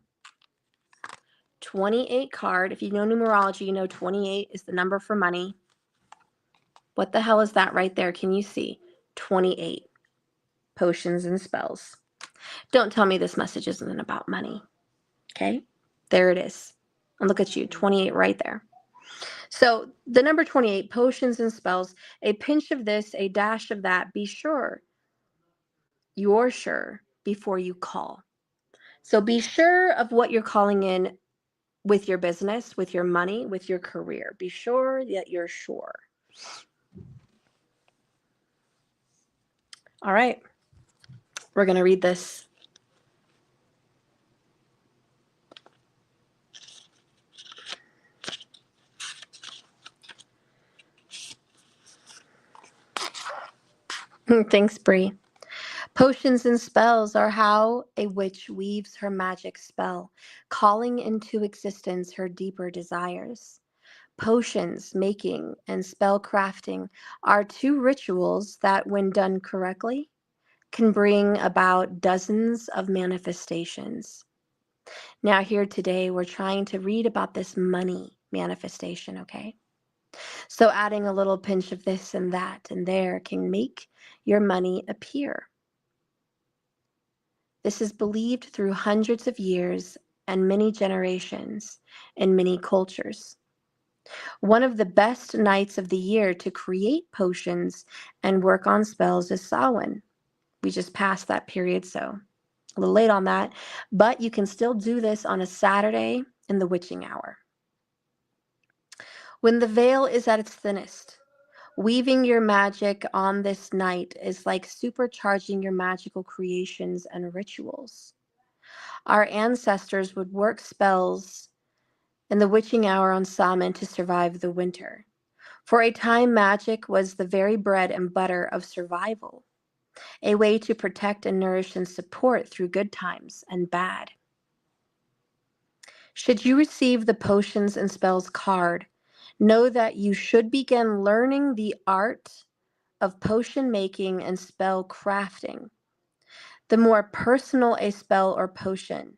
28 card. If you know numerology, you know 28 is the number for money. What the hell is that right there? Can you see? 28. Potions and spells. Don't tell me this message isn't about money. Okay? There it is. And look at you, 28 right there. So the number 28, potions and spells, a pinch of this, a dash of that. Be sure. You're sure before you call. So be sure of what you're calling in with your business, with your money, with your career. Be sure that you're sure. All right. We're going to read this. Thanks, Bree. Potions and spells are how a witch weaves her magic spell, calling into existence her deeper desires. Potions making and spell crafting are two rituals that, when done correctly, can bring about dozens of manifestations. Now, here today, we're trying to read about this money manifestation, okay? So, adding a little pinch of this and that and there can make your money appear. This is believed through hundreds of years and many generations in many cultures. One of the best nights of the year to create potions and work on spells is Samhain. We just passed that period, so a little late on that, but you can still do this on a Saturday in the witching hour. When the veil is at its thinnest, weaving your magic on this night is like supercharging your magical creations and rituals. Our ancestors would work spells in the witching hour on Samhain to survive the winter. For a time, magic was the very bread and butter of survival, a way to protect and nourish and support through good times and bad. Should you receive the potions and spells card, know that you should begin learning the art of potion making and spell crafting. The more personal a spell or potion,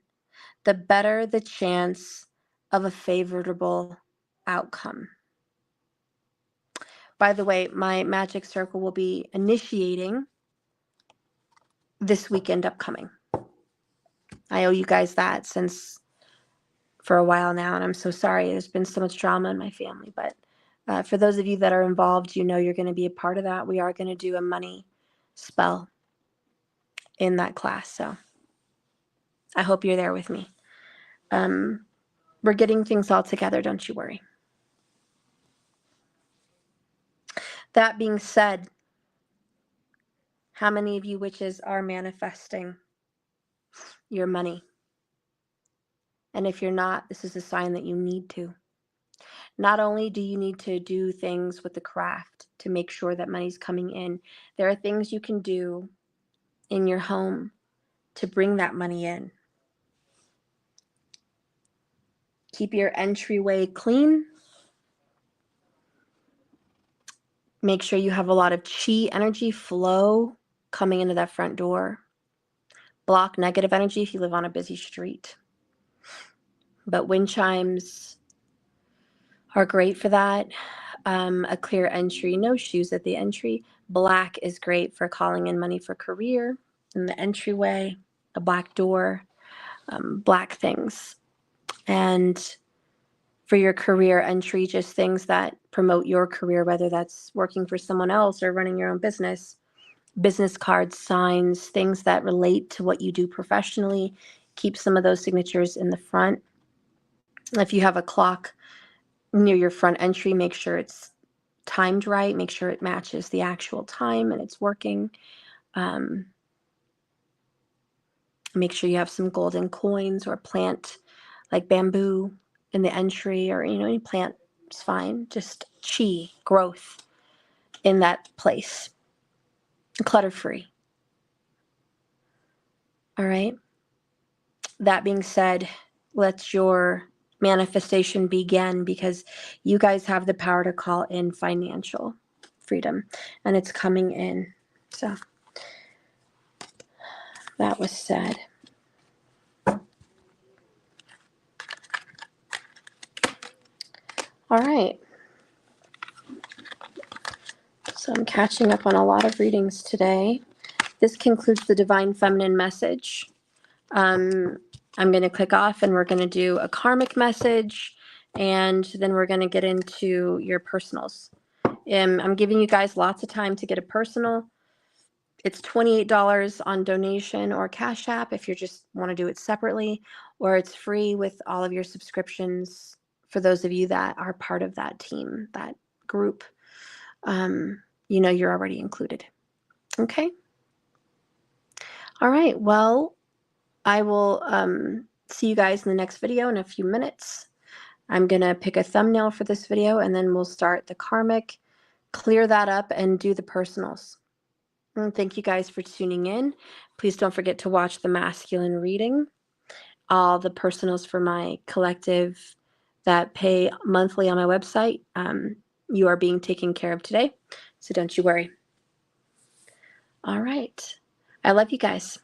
the better the chance of a favorable outcome. By the way, my magic circle will be initiating this weekend upcoming. I owe you guys that since for a while now, and I'm so sorry. There's been so much drama in my family, but for those of you that are involved, you know you're going to be a part of that. We are going to do a money spell in that class, so I hope you're there with me. We're getting things all together, don't you worry. That being said, how many of you witches are manifesting your money? And if you're not, this is a sign that you need to. Not only do you need to do things with the craft to make sure that money's coming in, there are things you can do in your home to bring that money in. Keep your entryway clean. Make sure you have a lot of chi energy flow coming into that front door. Block negative energy if you live on a busy street. But wind chimes are great for that. A clear entry, no shoes at the entry. Black is great for calling in money for career in the entryway, a black door, black things. And for your career entry, just things that promote your career, whether that's working for someone else or running your own business. Business cards, signs, things that relate to what you do professionally. Keep some of those signatures in the front. If you have a clock near your front entry, make sure it's timed right. Make sure it matches the actual time and it's working. Make sure you have some golden coins or plant like bamboo in the entry, or any plant is fine. Just chi, growth in that place. Clutter free. All right. That being said, let your manifestation begin, because you guys have the power to call in financial freedom, and it's coming in. So that was said. All right. So I'm catching up on a lot of readings today. This concludes the Divine Feminine message. I'm going to click off and we're going to do a karmic message, and then we're going to get into your personals. I'm giving you guys lots of time to get a personal. It's $28 on donation or Cash App if you just want to do it separately, or it's free with all of your subscriptions for those of you that are part of that team, that group. You know you're already included. Okay. All right. Well, I will see you guys in the next video in a few minutes. I'm going to pick a thumbnail for this video, and then we'll start the karmic, clear that up, and do the personals. And thank you guys for tuning in. Please don't forget to watch the masculine reading. All the personals for my collective that pay monthly on my website, you are being taken care of today, so don't you worry. All right. I love you guys.